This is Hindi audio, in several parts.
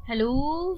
Hello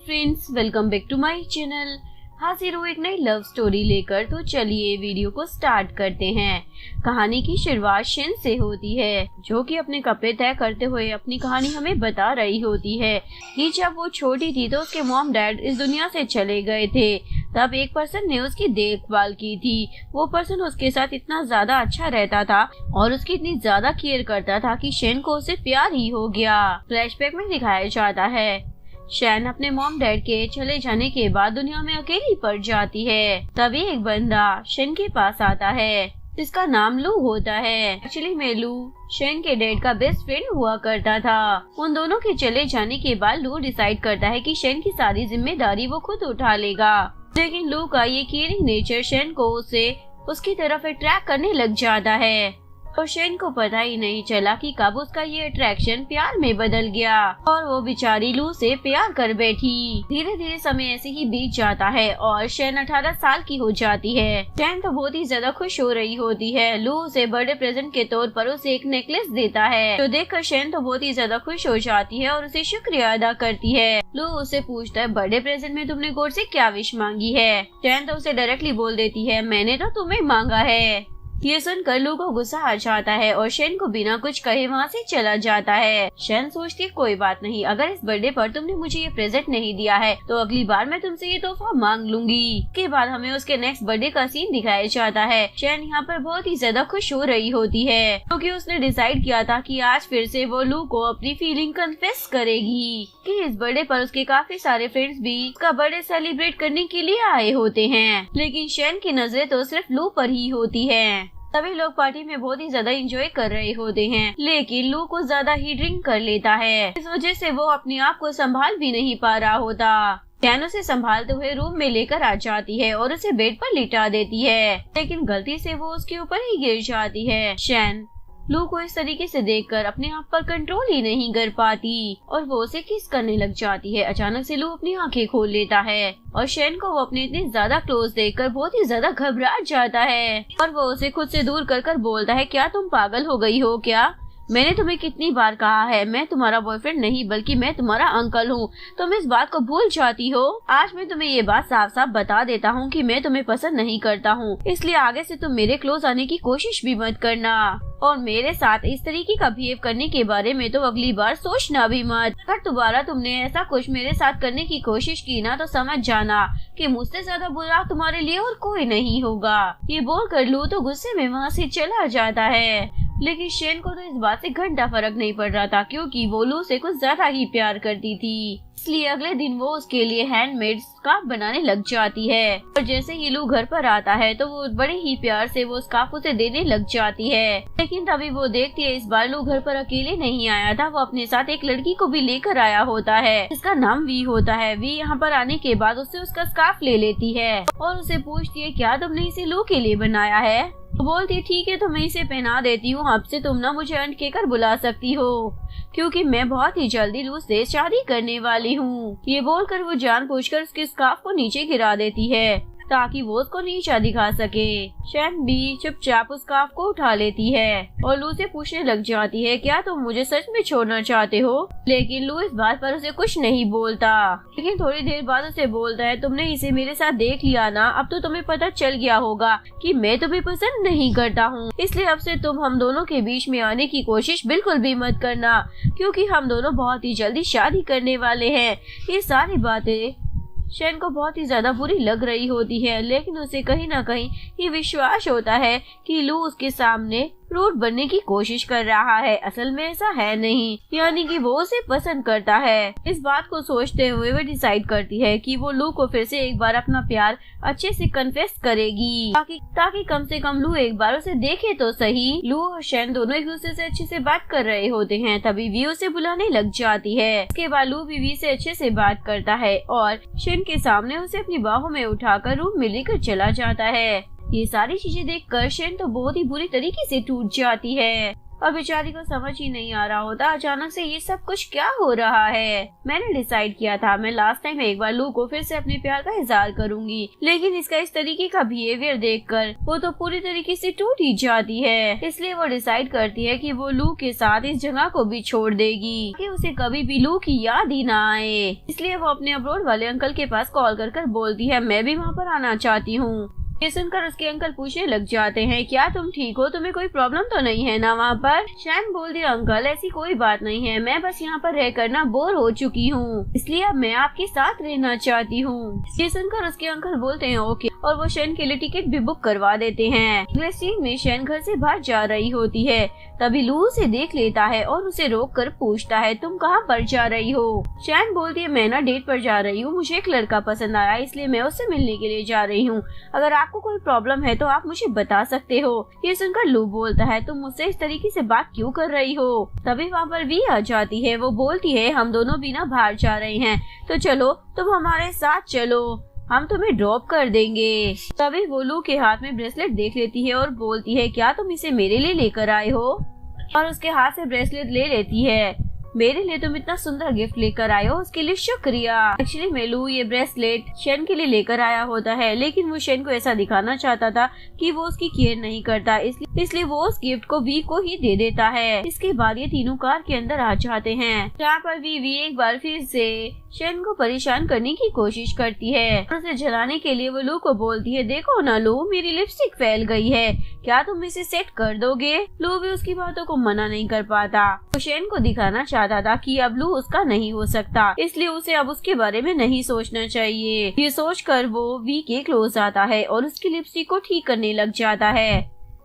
friends, welcome back to my channel. हाजिर हूँ एक नई लव स्टोरी लेकर। तो चलिए वीडियो को स्टार्ट करते हैं। कहानी की शुरुआत शेन से होती है, जो कि अपने कपड़े तय करते हुए अपनी कहानी हमें बता रही होती है कि जब वो छोटी थी तो उसके मॉम डैड इस दुनिया से चले गए थे। तब एक पर्सन ने उसकी देखभाल की थी। वो पर्सन उसके साथ इतना ज्यादा अच्छा रहता था और उसकी इतनी ज्यादा केयर करता था कि शेन को उससे प्यार ही हो गया। फ्लैशबैक में दिखाया जाता है शैन अपने मॉम डैड के चले जाने के बाद दुनिया में अकेली पड़ जाती है। तभी एक बंदा शैन के पास आता है जिसका नाम लू होता है। एक्चुअली में लू शैन के डैड का बेस्ट फ्रेंड हुआ करता था। उन दोनों के चले जाने के बाद लू डिसाइड करता है कि शैन की सारी जिम्मेदारी वो खुद उठा लेगा। लेकिन लू का ये केयरिंग नेचर शैन को उसे उसकी तरफ अट्रैक्ट करने लग जाता है और शैन को पता ही नहीं चला कि कब उसका ये अट्रैक्शन प्यार में बदल गया और वो बेचारी लू से प्यार कर बैठी। धीरे धीरे समय ऐसे ही बीत जाता है और शैन 18 साल की हो जाती है। शैन तो बहुत ही ज्यादा खुश हो रही होती है। लू उसे बर्थडे प्रेजेंट के तौर पर उसे एक नेकलेस देता है, जो देखकर शैन तो बहुत ही ज्यादा खुश हो जाती है और उसे शुक्रिया अदा करती है। लू उसे पूछता है, बर्थडे प्रेजेंट में तुमने गॉड से क्या विश मांगी है? शैन तो उसे डायरेक्टली बोल देती है, मैंने तो तुम्हें मांगा है। ये सुनकर लू को गुस्सा आ जाता है और शैन को बिना कुछ कहे वहाँ से चला जाता है। शैन सोचती है, कोई बात नहीं, अगर इस बर्थडे पर तुमने मुझे ये प्रेजेंट नहीं दिया है तो अगली बार मैं तुमसे ये तोहफा मांग लूंगी। के बाद हमें उसके नेक्स्ट बर्थडे का सीन दिखाया जाता है। शैन यहाँ पर बहुत ही ज्यादा खुश हो रही होती है क्योंकि उसने डिसाइड किया था कि आज फिर से वो लू को अपनी फीलिंग कन्फेस करेगी कि इस बर्थडे पर उसके काफी सारे फ्रेंड्स भी उसका बर्थडे सेलिब्रेट करने के लिए आए होते हैं। लेकिन शैन की नजरें तो सिर्फ लू पर ही होती है। सभी लोग पार्टी में बहुत ही ज्यादा एंजॉय कर रहे होते हैं, लेकिन लू कुछ ज्यादा ही ड्रिंक कर लेता है। इस वजह से वो अपने आप को संभाल भी नहीं पा रहा होता। शैन उसे संभालते हुए रूम में लेकर आ जाती है और उसे बेड पर लिटा देती है, लेकिन गलती से वो उसके ऊपर ही गिर जाती है। शैन लू को इस तरीके से देखकर अपने आप पर कंट्रोल ही नहीं कर पाती और वो उसे किस करने लग जाती है। अचानक से लू अपनी आंखें खोल लेता है और शैन को वो अपने इतने ज्यादा क्लोज देखकर बहुत ही ज्यादा घबरा जाता है और वो उसे खुद से दूर कर बोलता है, क्या तुम पागल हो गई हो क्या? मैंने तुम्हें कितनी बार कहा है, मैं तुम्हारा बॉयफ्रेंड नहीं बल्कि मैं तुम्हारा अंकल हूँ। तुम इस बात को भूल जाती हो। आज मैं तुम्हें ये बात साफ साफ बता देता हूँ कि मैं तुम्हें पसंद नहीं करता हूँ, इसलिए आगे से तुम मेरे क्लोज आने की कोशिश भी मत करना और मेरे साथ इस तरीके का बिहेव करने के बारे में तो अगली बार सोचना भी मत। अगर दोबारा तुमने ऐसा कुछ मेरे साथ करने की कोशिश की ना तो समझ जाना कि मुझसे ज्यादा बुरा तुम्हारे लिए और कोई नहीं होगा। ये बोलकर लू तो गुस्से में वहाँ से चला जाता है। लेकिन शैन को तो इस बात से घंटा फर्क नहीं पड़ रहा था क्योंकि वो लू से कुछ ज्यादा ही प्यार करती थी। इसलिए अगले दिन वो उसके लिए हैंडमेड स्कार्फ बनाने लग जाती है और जैसे ही लू घर पर आता है तो वो बड़े ही प्यार से वो स्कार्फ उसे देने लग जाती है। लेकिन तभी वो देखती है इस बार लू घर पर अकेले नहीं आया था, वो अपने साथ एक लड़की को भी लेकर आया होता है जिसका नाम वी होता है। वी यहाँ पर आने के बाद उससे उसका स्कार्फ ले लेती है और उसे पूछती है, क्या तुमने इसे लू के लिए बनाया है? वो बोलती है, ठीक है तो मैं इसे पहना देती हूँ, अब से तुम ना मुझे आंट कहकर बुला सकती हो क्योंकि मैं बहुत ही जल्दी लू से शादी करने वाली हूँ। ये बोलकर वो जानबूझकर उसके स्कार्फ को नीचे गिरा देती है ताकि वो उसको नीचा दिखा सके। शैन भी चुपचाप उस स्कार्फ को उठा लेती है और लू से पूछने लग जाती है, क्या तुम मुझे सच में छोड़ना चाहते हो? लेकिन लू इस बात पर उसे कुछ नहीं बोलता। लेकिन थोड़ी देर बाद उसे बोलता है, तुमने इसे मेरे साथ देख लिया ना, अब तो तुम्हें पता चल गया होगा कि मैं तुम्हें पसंद नहीं करता हूँ, इसलिए अब से तुम हम दोनों के बीच में आने की कोशिश बिल्कुल भी मत करना क्योंकि हम दोनों बहुत ही जल्दी शादी करने वाले हैं। ये सारी बातें शैन को बहुत ही ज्यादा बुरी लग रही होती है, लेकिन उसे कहीं ना कहीं ये विश्वास होता है कि लू उसके सामने रूट बनने की कोशिश कर रहा है। असल में ऐसा है नहीं, यानी कि वो उसे पसंद करता है। इस बात को सोचते हुए वो डिसाइड करती है कि वो लू को फिर से एक बार अपना प्यार अच्छे से कन्फेस करेगी ताकि कम से कम लू एक बार उसे देखे तो सही। लू और शैन दोनों एक दूसरे से अच्छे से बात कर रहे होते हैं, तभी वी उसे बुलाने लग जाती है। इसके बाद लू भी वी से अच्छे से बात करता है और शैन के सामने उसे अपनी बाहों में उठाकर रूम में लेकर चला जाता है। ये सारी चीजें देखकर शैन तो बहुत ही बुरी तरीके से टूट जाती है। और बेचारी को समझ ही नहीं आ रहा होता अचानक से ये सब कुछ क्या हो रहा है। मैंने डिसाइड किया था मैं लास्ट टाइम एक बार लू को फिर से अपने प्यार का इजहार करूंगी, लेकिन इसका इस तरीके का बिहेवियर देखकर वो तो पूरी तरीके से टूट ही जाती है। इसलिए वो डिसाइड करती है कि वो लू के साथ इस जगह को भी छोड़ देगी कि उसे कभी भी लू की याद ही ना आए। इसलिए वो अपने अब्रोड वाले अंकल के पास कॉल कर बोलती है मैं भी वहाँ पर आना चाहती हूँ। ये सुनकर उसके अंकल पूछने लग जाते हैं क्या तुम ठीक हो, तुम्हें कोई प्रॉब्लम तो नहीं है ना वहाँ पर। शैन बोलती है अंकल ऐसी कोई बात नहीं है, मैं बस यहाँ पर रहकर ना बोर हो चुकी हूँ, इसलिए अब मैं आपके साथ रहना चाहती हूँ। ये सुनकर उसके अंकल बोलते हैं ओके, और वो शैन के लिए टिकट भी बुक करवा देते हैं। अगले सीन में शैन घर से बाहर जा रही होती है, तभी लू उसे देख लेता है और उसे रोक कर पूछता है तुम कहाँ पर जा रही हो। शैन बोलती है मैं ना डेट पर जा रही हूँ, मुझे एक लड़का पसंद आया इसलिए मैं उससे मिलने के लिए जा रही हूँ, अगर आपको कोई प्रॉब्लम है तो आप मुझे बता सकते हो। ये सुनकर लू बोलता है तुम मुझसे इस तरीके से बात क्यों कर रही हो। तभी वहाँ पर वी आ जाती है, वो बोलती है हम दोनों भी ना बाहर जा रहे हैं तो चलो तुम हमारे साथ चलो, हम तुम्हें ड्रॉप कर देंगे। तभी वो लू के हाथ में ब्रेसलेट देख लेती है और बोलती है क्या तुम इसे मेरे लिए लेकर आए हो, और उसके हाथ से ब्रेसलेट ले लेती है। मेरे लिए तुम इतना सुंदर गिफ्ट लेकर आए हो उसके लिए शुक्रिया। एक्चुअली मेलू ये ब्रेसलेट शेन के लिए लेकर आया होता है, लेकिन वो शेन को ऐसा दिखाना चाहता था कि वो उसकी केयर नहीं करता, इसलिए वो उस गिफ्ट को वी को ही दे देता है। इसके बाद ये तीनों कार के अंदर आ जाते हैं, जहाँ पर वी एक बार फिर से शेन को परेशान करने की कोशिश करती है। उसे जलाने के लिए वो लू को बोलती है देखो ना लू मेरी लिपस्टिक फैल गई है, क्या तुम इसे सेट कर दोगे। लू भी उसकी बातों को मना नहीं कर पाता। वो शेन को दिखाना चाहता था कि अब लू उसका नहीं हो सकता, इसलिए उसे अब उसके बारे में नहीं सोचना चाहिए। ये सोचकर वो वी के क्लोज आता है और उसकी लिपस्टिक को ठीक करने लग जाता है,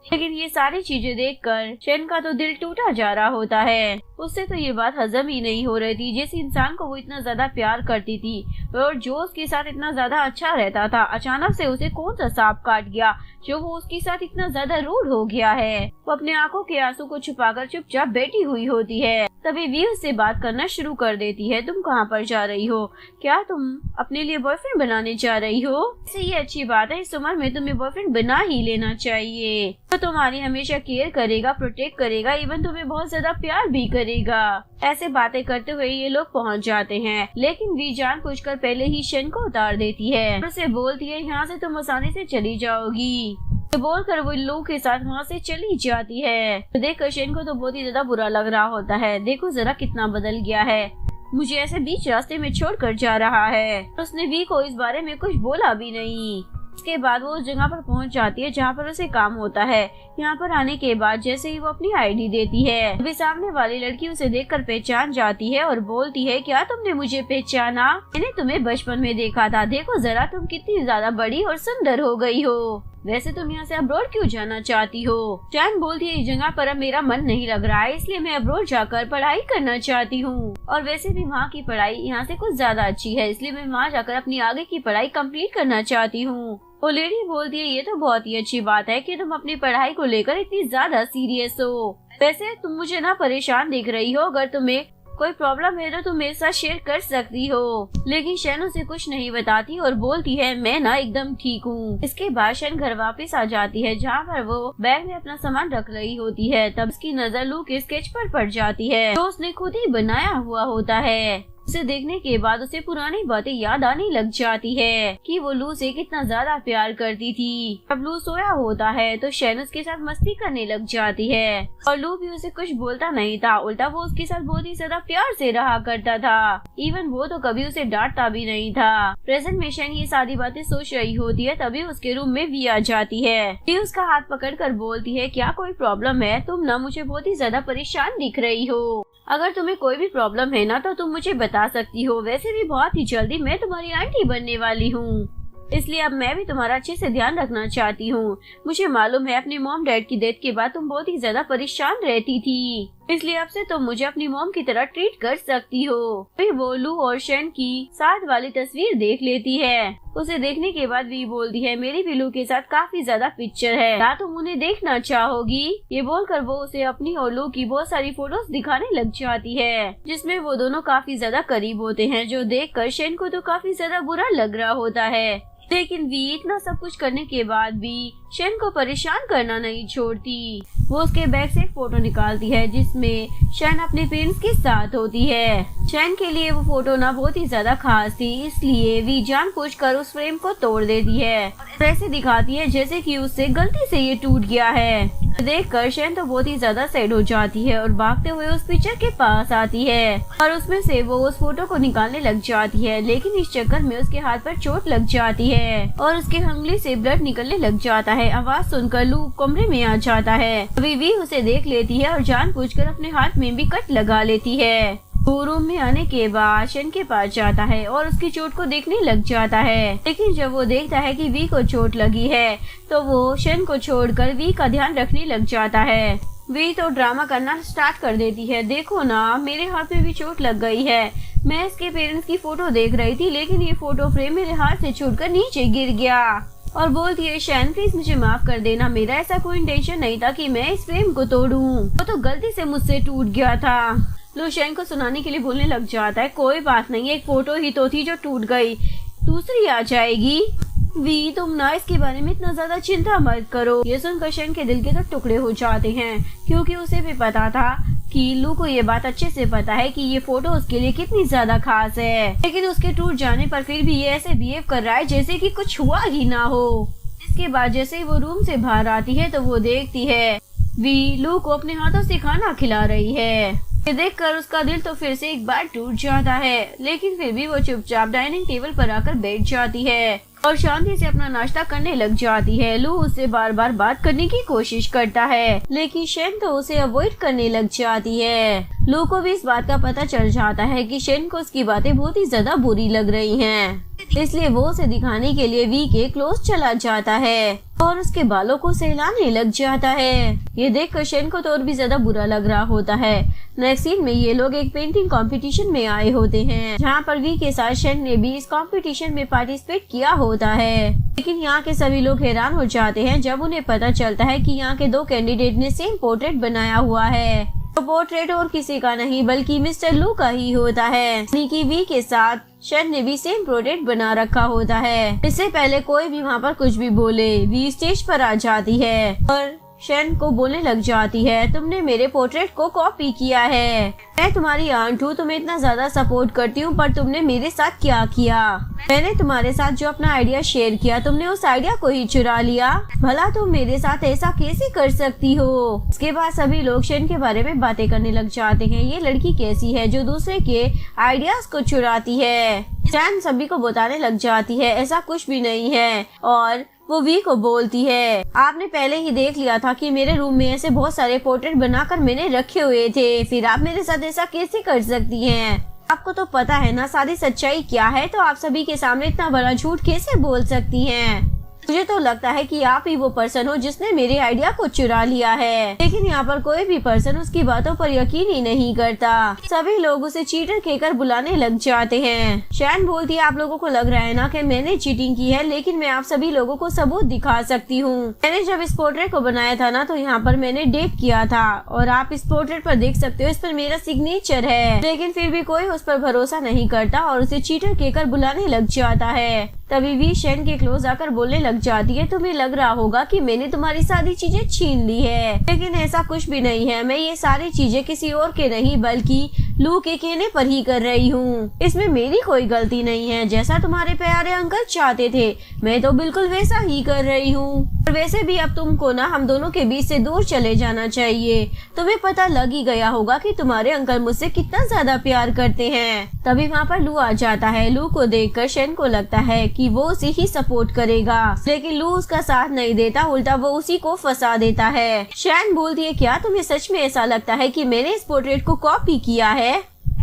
लेकिन ये सारी चीजें देखकर शेन का तो दिल टूटा जा रहा होता है। उससे तो ये बात हजम ही नहीं हो रही थी, जिस इंसान को वो इतना ज्यादा प्यार करती थी और जो उसके साथ इतना ज्यादा अच्छा रहता था, अचानक से उसे कौन सा सांप काट गया जो वो उसके साथ इतना ज्यादा रूड हो गया है। वो अपने आंखों के आंसू को छुपाकर चुपचाप बैठी हुई होती है। तभी वी उससे बात करना शुरू कर देती है तुम कहाँ पर जा रही हो, क्या तुम अपने लिए बॉयफ्रेंड बनाने जा रही हो। इससे ये अच्छी बात है, इस उम्र में तुम्हें बॉयफ्रेंड बना ही लेना चाहिए, तो तुम्हारी हमेशा केयर करेगा, प्रोटेक्ट करेगा, इवन तुम्हें बहुत ज्यादा प्यार भी करेगा। ऐसे बातें करते हुए ये लोग पहुंच जाते हैं, लेकिन वी जानबूझकर पहले ही शेन को उतार देती है, उसे बोलती है यहाँ से तुम आसानी से चली जाओगी। तो बोलकर वो लू के साथ वहाँ से चली जाती है। तो देखकर शेन को तो बहुत ही ज्यादा बुरा लग रहा होता है, देखो जरा कितना बदल गया है, मुझे ऐसे बीच रास्ते में छोड़कर जा रहा है। उसने वी को इस बारे में कुछ बोला भी नहीं। इसके बाद वो उस जगह पर पहुंच जाती है जहाँ पर उसे काम होता है। यहाँ पर आने के बाद जैसे ही वो अपनी आईडी देती है, अभी सामने वाली लड़की उसे देखकर पहचान जाती है और बोलती है क्या तुमने मुझे पहचाना, मैंने तुम्हें बचपन में देखा था, देखो जरा तुम कितनी ज्यादा बड़ी और सुंदर हो गई हो, वैसे तुम यहाँ से अब्रोड क्यों जाना चाहती हो। चैन बोलती है इस जगह पर अब मेरा मन नहीं लग रहा है, इसलिए मैं अब्रोड जाकर पढ़ाई करना चाहती हूँ, और वैसे भी वहाँ की पढ़ाई यहाँ से कुछ ज्यादा अच्छी है, इसलिए मैं वहाँ जाकर अपनी आगे की पढ़ाई कंप्लीट करना चाहती हूँ। वो लेडी बोलती है ये तो बहुत ही अच्छी बात है कि तुम अपनी पढ़ाई को लेकर इतनी ज्यादा सीरियस हो, वैसे तुम मुझे ना परेशान दिख रही हो, अगर तुम्हें कोई प्रॉब्लम है तो तुम मेरे साथ शेयर कर सकती हो। लेकिन शैन उसे कुछ नहीं बताती और बोलती है मैं ना एकदम ठीक हूँ। इसके बाद शैन घर वापस आ जाती है, जहाँ पर वो बैग में अपना सामान रख रही होती है। तब उसकी नजर लू के स्केच पर पड़ जाती है जो उसने खुद ही बनाया हुआ होता है। उसे देखने के बाद उसे पुरानी बातें याद आने लग जाती है कि वो लू से कितना ज्यादा प्यार करती थी। अब लू सोया होता है तो शैन उसके साथ मस्ती करने लग जाती है और लू भी उसे कुछ बोलता नहीं था, उल्टा वो उसके साथ बहुत ही ज्यादा प्यार से रहा करता था। इवन वो तो कभी उसे डांटता भी नहीं था। प्रेजेंट में शैन ये सारी बातें सोच रही होती है, तभी उसके रूम में वी आ जाती है। वी उसका हाथ पकड़ कर बोलती है क्या कोई प्रॉब्लम है, तुम ना मुझे बहुत ही ज्यादा परेशान दिख रही हो, अगर तुम्हें कोई भी प्रॉब्लम है ना तो तुम मुझे बता सकती हो, वैसे भी बहुत ही जल्दी मैं तुम्हारी आंटी बनने वाली हूँ, इसलिए अब मैं भी तुम्हारा अच्छे से ध्यान रखना चाहती हूँ। मुझे मालूम है अपने मॉम डैड की डेथ के बाद तुम बहुत ही ज्यादा परेशान रहती थी, इसलिए अब से तुम मुझे अपनी मॉम की तरह ट्रीट कर सकती हो। फिर वो लू और शैन की साथ वाली तस्वीर देख लेती है। उसे देखने के बाद भी बोलती है मेरी भी लू के साथ काफी ज्यादा पिक्चर है, क्या तुम उन्हें देखना चाहोगी। ये बोलकर वो उसे अपनी और लू की बहुत सारी फोटोज दिखाने लग जाती है, जिसमें वो दोनों काफी ज्यादा करीब होते हैं, जो देखकर शैन को तो काफी ज्यादा बुरा लग रहा होता है। लेकिन वी इतना सब कुछ करने के बाद भी शन को परेशान करना नहीं छोड़ती। वो उसके बैग से एक फोटो निकालती है जिसमें शन अपने पेरेंट्स के साथ होती है। शन के लिए वो फोटो ना बहुत ही ज्यादा खास थी, इसलिए वी जानबूझकर उस फ्रेम को तोड़ देती है। ऐसे दिखाती है जैसे कि उससे गलती से ये टूट गया है। देखकर शन तो बहुत ही ज्यादा सैड हो जाती है और भागते हुए उस पिक्चर के पास आती है और उसमें से वो उस फोटो को निकालने लग जाती है, लेकिन इस चक्कर में उसके हाथ पर चोट लग जाती है और उसके हंगली से ब्लड निकलने लग जाता है। आवाज सुनकर लू कमरे में आ जाता है। अभी वी उसे देख लेती है और जानबूझकर अपने हाथ में भी कट लगा लेती है। वो रूम में आने के बाद शन के पास जाता है और उसकी चोट को देखने लग जाता है, लेकिन जब वो देखता है कि वी को चोट लगी है तो वो शन को छोड़कर वी का ध्यान रखने लग जाता है। वी तो ड्रामा करना स्टार्ट कर देती है, देखो ना मेरे हाथ में भी चोट लग गई है, मैं इसके पेरेंट्स की फोटो देख रही थी लेकिन ये फोटो फ्रेम मेरे हाथ से छूटकर नीचे गिर गया। और बोलती है शन प्लीज मुझे माफ कर देना, मेरा ऐसा कोई इंटेंशन नहीं था कि मैं इस फ्रेम को तोड़ूं, वो तो गलती से मुझसे टूट गया था। लो शन को सुनाने के लिए बोलने लग जाता है, कोई बात नहीं, एक फोटो ही तो थी जो टूट गई, दूसरी आ जाएगी। वी तुम ना इसके बारे में इतना ज्यादा चिंता मत करो। ये सुनकर शन के दिल के तो टुकड़े हो जाते हैं, क्योंकि उसे भी पता था कि लू को ये बात अच्छे से पता है कि ये फोटो उसके लिए कितनी ज्यादा खास है, लेकिन उसके टूट जाने पर फिर भी ये ऐसे बिहेव कर रहा है जैसे कि कुछ हुआ ही ना हो। इसके बाद जैसे ही वो रूम से बाहर आती है तो वो देखती है वी लू को अपने हाथों से खाना खिला रही है। ये देखकर उसका दिल तो फिर से एक बार टूट जाता है, लेकिन फिर भी वो चुपचाप डाइनिंग टेबल पर आकर बैठ जाती है और शांति से अपना नाश्ता करने लग जाती है। लू उससे बार बार बात करने की कोशिश करता है, लेकिन शन तो उसे अवॉइड करने लग जाती है। लू को भी इस बात का पता चल जाता है कि शन को उसकी बातें बहुत ही ज्यादा बुरी लग रही हैं, इसलिए वो उसे दिखाने के लिए वी के क्लोज चला जाता है और उसके बालों को सहलाने लग जाता है। ये देखकर शन को तो और भी ज्यादा बुरा लग रहा होता है। नेक्स्ट सीन में ये लोग एक पेंटिंग कंपटीशन में आए होते हैं, जहाँ पर वी के साथ शन ने भी इस कंपटीशन में पार्टिसिपेट किया होता है, लेकिन यहाँ के सभी लोग हैरान हो जाते हैं जब उन्हें पता चलता है कि यहाँ के दो कैंडिडेट ने सेम पोर्ट्रेट बनाया हुआ है। तो पोर्ट्रेट और किसी का नहीं बल्कि मिस्टर लू का ही होता है, यानी कि वी के साथ शन ने भी सेम पोर्ट्रेट बना रखा होता है। इससे पहले कोई भी वहाँ पर कुछ भी बोले, वी स्टेज पर आ जाती है और शन को बोलने लग जाती है, तुमने मेरे पोर्ट्रेट को कॉपी किया है, मैं तुम्हारी आंट हूँ, तुम्हें इतना ज्यादा सपोर्ट करती हूँ, पर तुमने मेरे साथ क्या किया, मैंने तुम्हारे साथ जो अपना आइडिया शेयर किया तुमने उस आइडिया को ही चुरा लिया, भला तुम मेरे साथ ऐसा कैसे कर सकती हो। इसके बाद सभी लोग शन के बारे में बातें करने लग जाते हैं, ये लड़की कैसी है जो दूसरे के आइडियाज को चुराती है। शन सभी को बताने लग जाती है ऐसा कुछ भी नहीं है, और वो वी को बोलती है आपने पहले ही देख लिया था कि मेरे रूम में ऐसे बहुत सारे पोर्ट्रेट बनाकर मैंने रखे हुए थे, फिर आप मेरे साथ ऐसा कैसे कर सकती हैं। आपको तो पता है ना सारी सच्चाई क्या है, तो आप सभी के सामने इतना बड़ा झूठ कैसे बोल सकती हैं। मुझे तो लगता है कि आप ही वो पर्सन हो जिसने मेरे आइडिया को चुरा लिया है, लेकिन यहाँ पर कोई भी पर्सन उसकी बातों पर यकीन ही नहीं करता। सभी लोग उसे चीटर कहकर बुलाने लग जाते हैं। शैन बोलती है आप लोगों को लग रहा है ना कि मैंने चीटिंग की है, लेकिन मैं आप सभी लोगों को सबूत दिखा सकती हूँ। मैंने जब इस पोर्ट्रेट को बनाया था ना तो यहाँ पर मैंने डेट किया था, और आप इस पोर्ट्रेट पर देख सकते हो इस पर मेरा सिग्नेचर है, लेकिन फिर भी कोई उस पर भरोसा नहीं करता और उसे चीटर कहकर बुलाने लग जाता है। तभी वी शैन के क्लोज आकर बोलने लग जाती है तुम्हें लग रहा होगा कि मैंने तुम्हारी सारी चीजें छीन ली है, लेकिन ऐसा कुछ भी नहीं है, मैं ये सारी चीजें किसी और के नहीं बल्कि लू के कहने पर ही कर रही हूँ, इसमें मेरी कोई गलती नहीं है। जैसा तुम्हारे प्यारे अंकल चाहते थे मैं तो बिल्कुल वैसा ही कर रही हूँ, और वैसे भी अब तुमको ना हम दोनों के बीच से दूर चले जाना चाहिए। तुम्हें पता लग ही गया होगा कि तुम्हारे अंकल मुझसे कितना ज्यादा प्यार करते हैं। तभी वहाँ पर लू आ जाता है। लू को देखकर शैन को लगता है कि वो उसे ही सपोर्ट करेगा, लेकिन लू उसका साथ नहीं देता, उल्टा वो उसी को फंसा देता है। शैन बोलती है क्या तुम्हें सच में ऐसा लगता है कि मैंने इस पोर्ट्रेट को कॉपी किया है।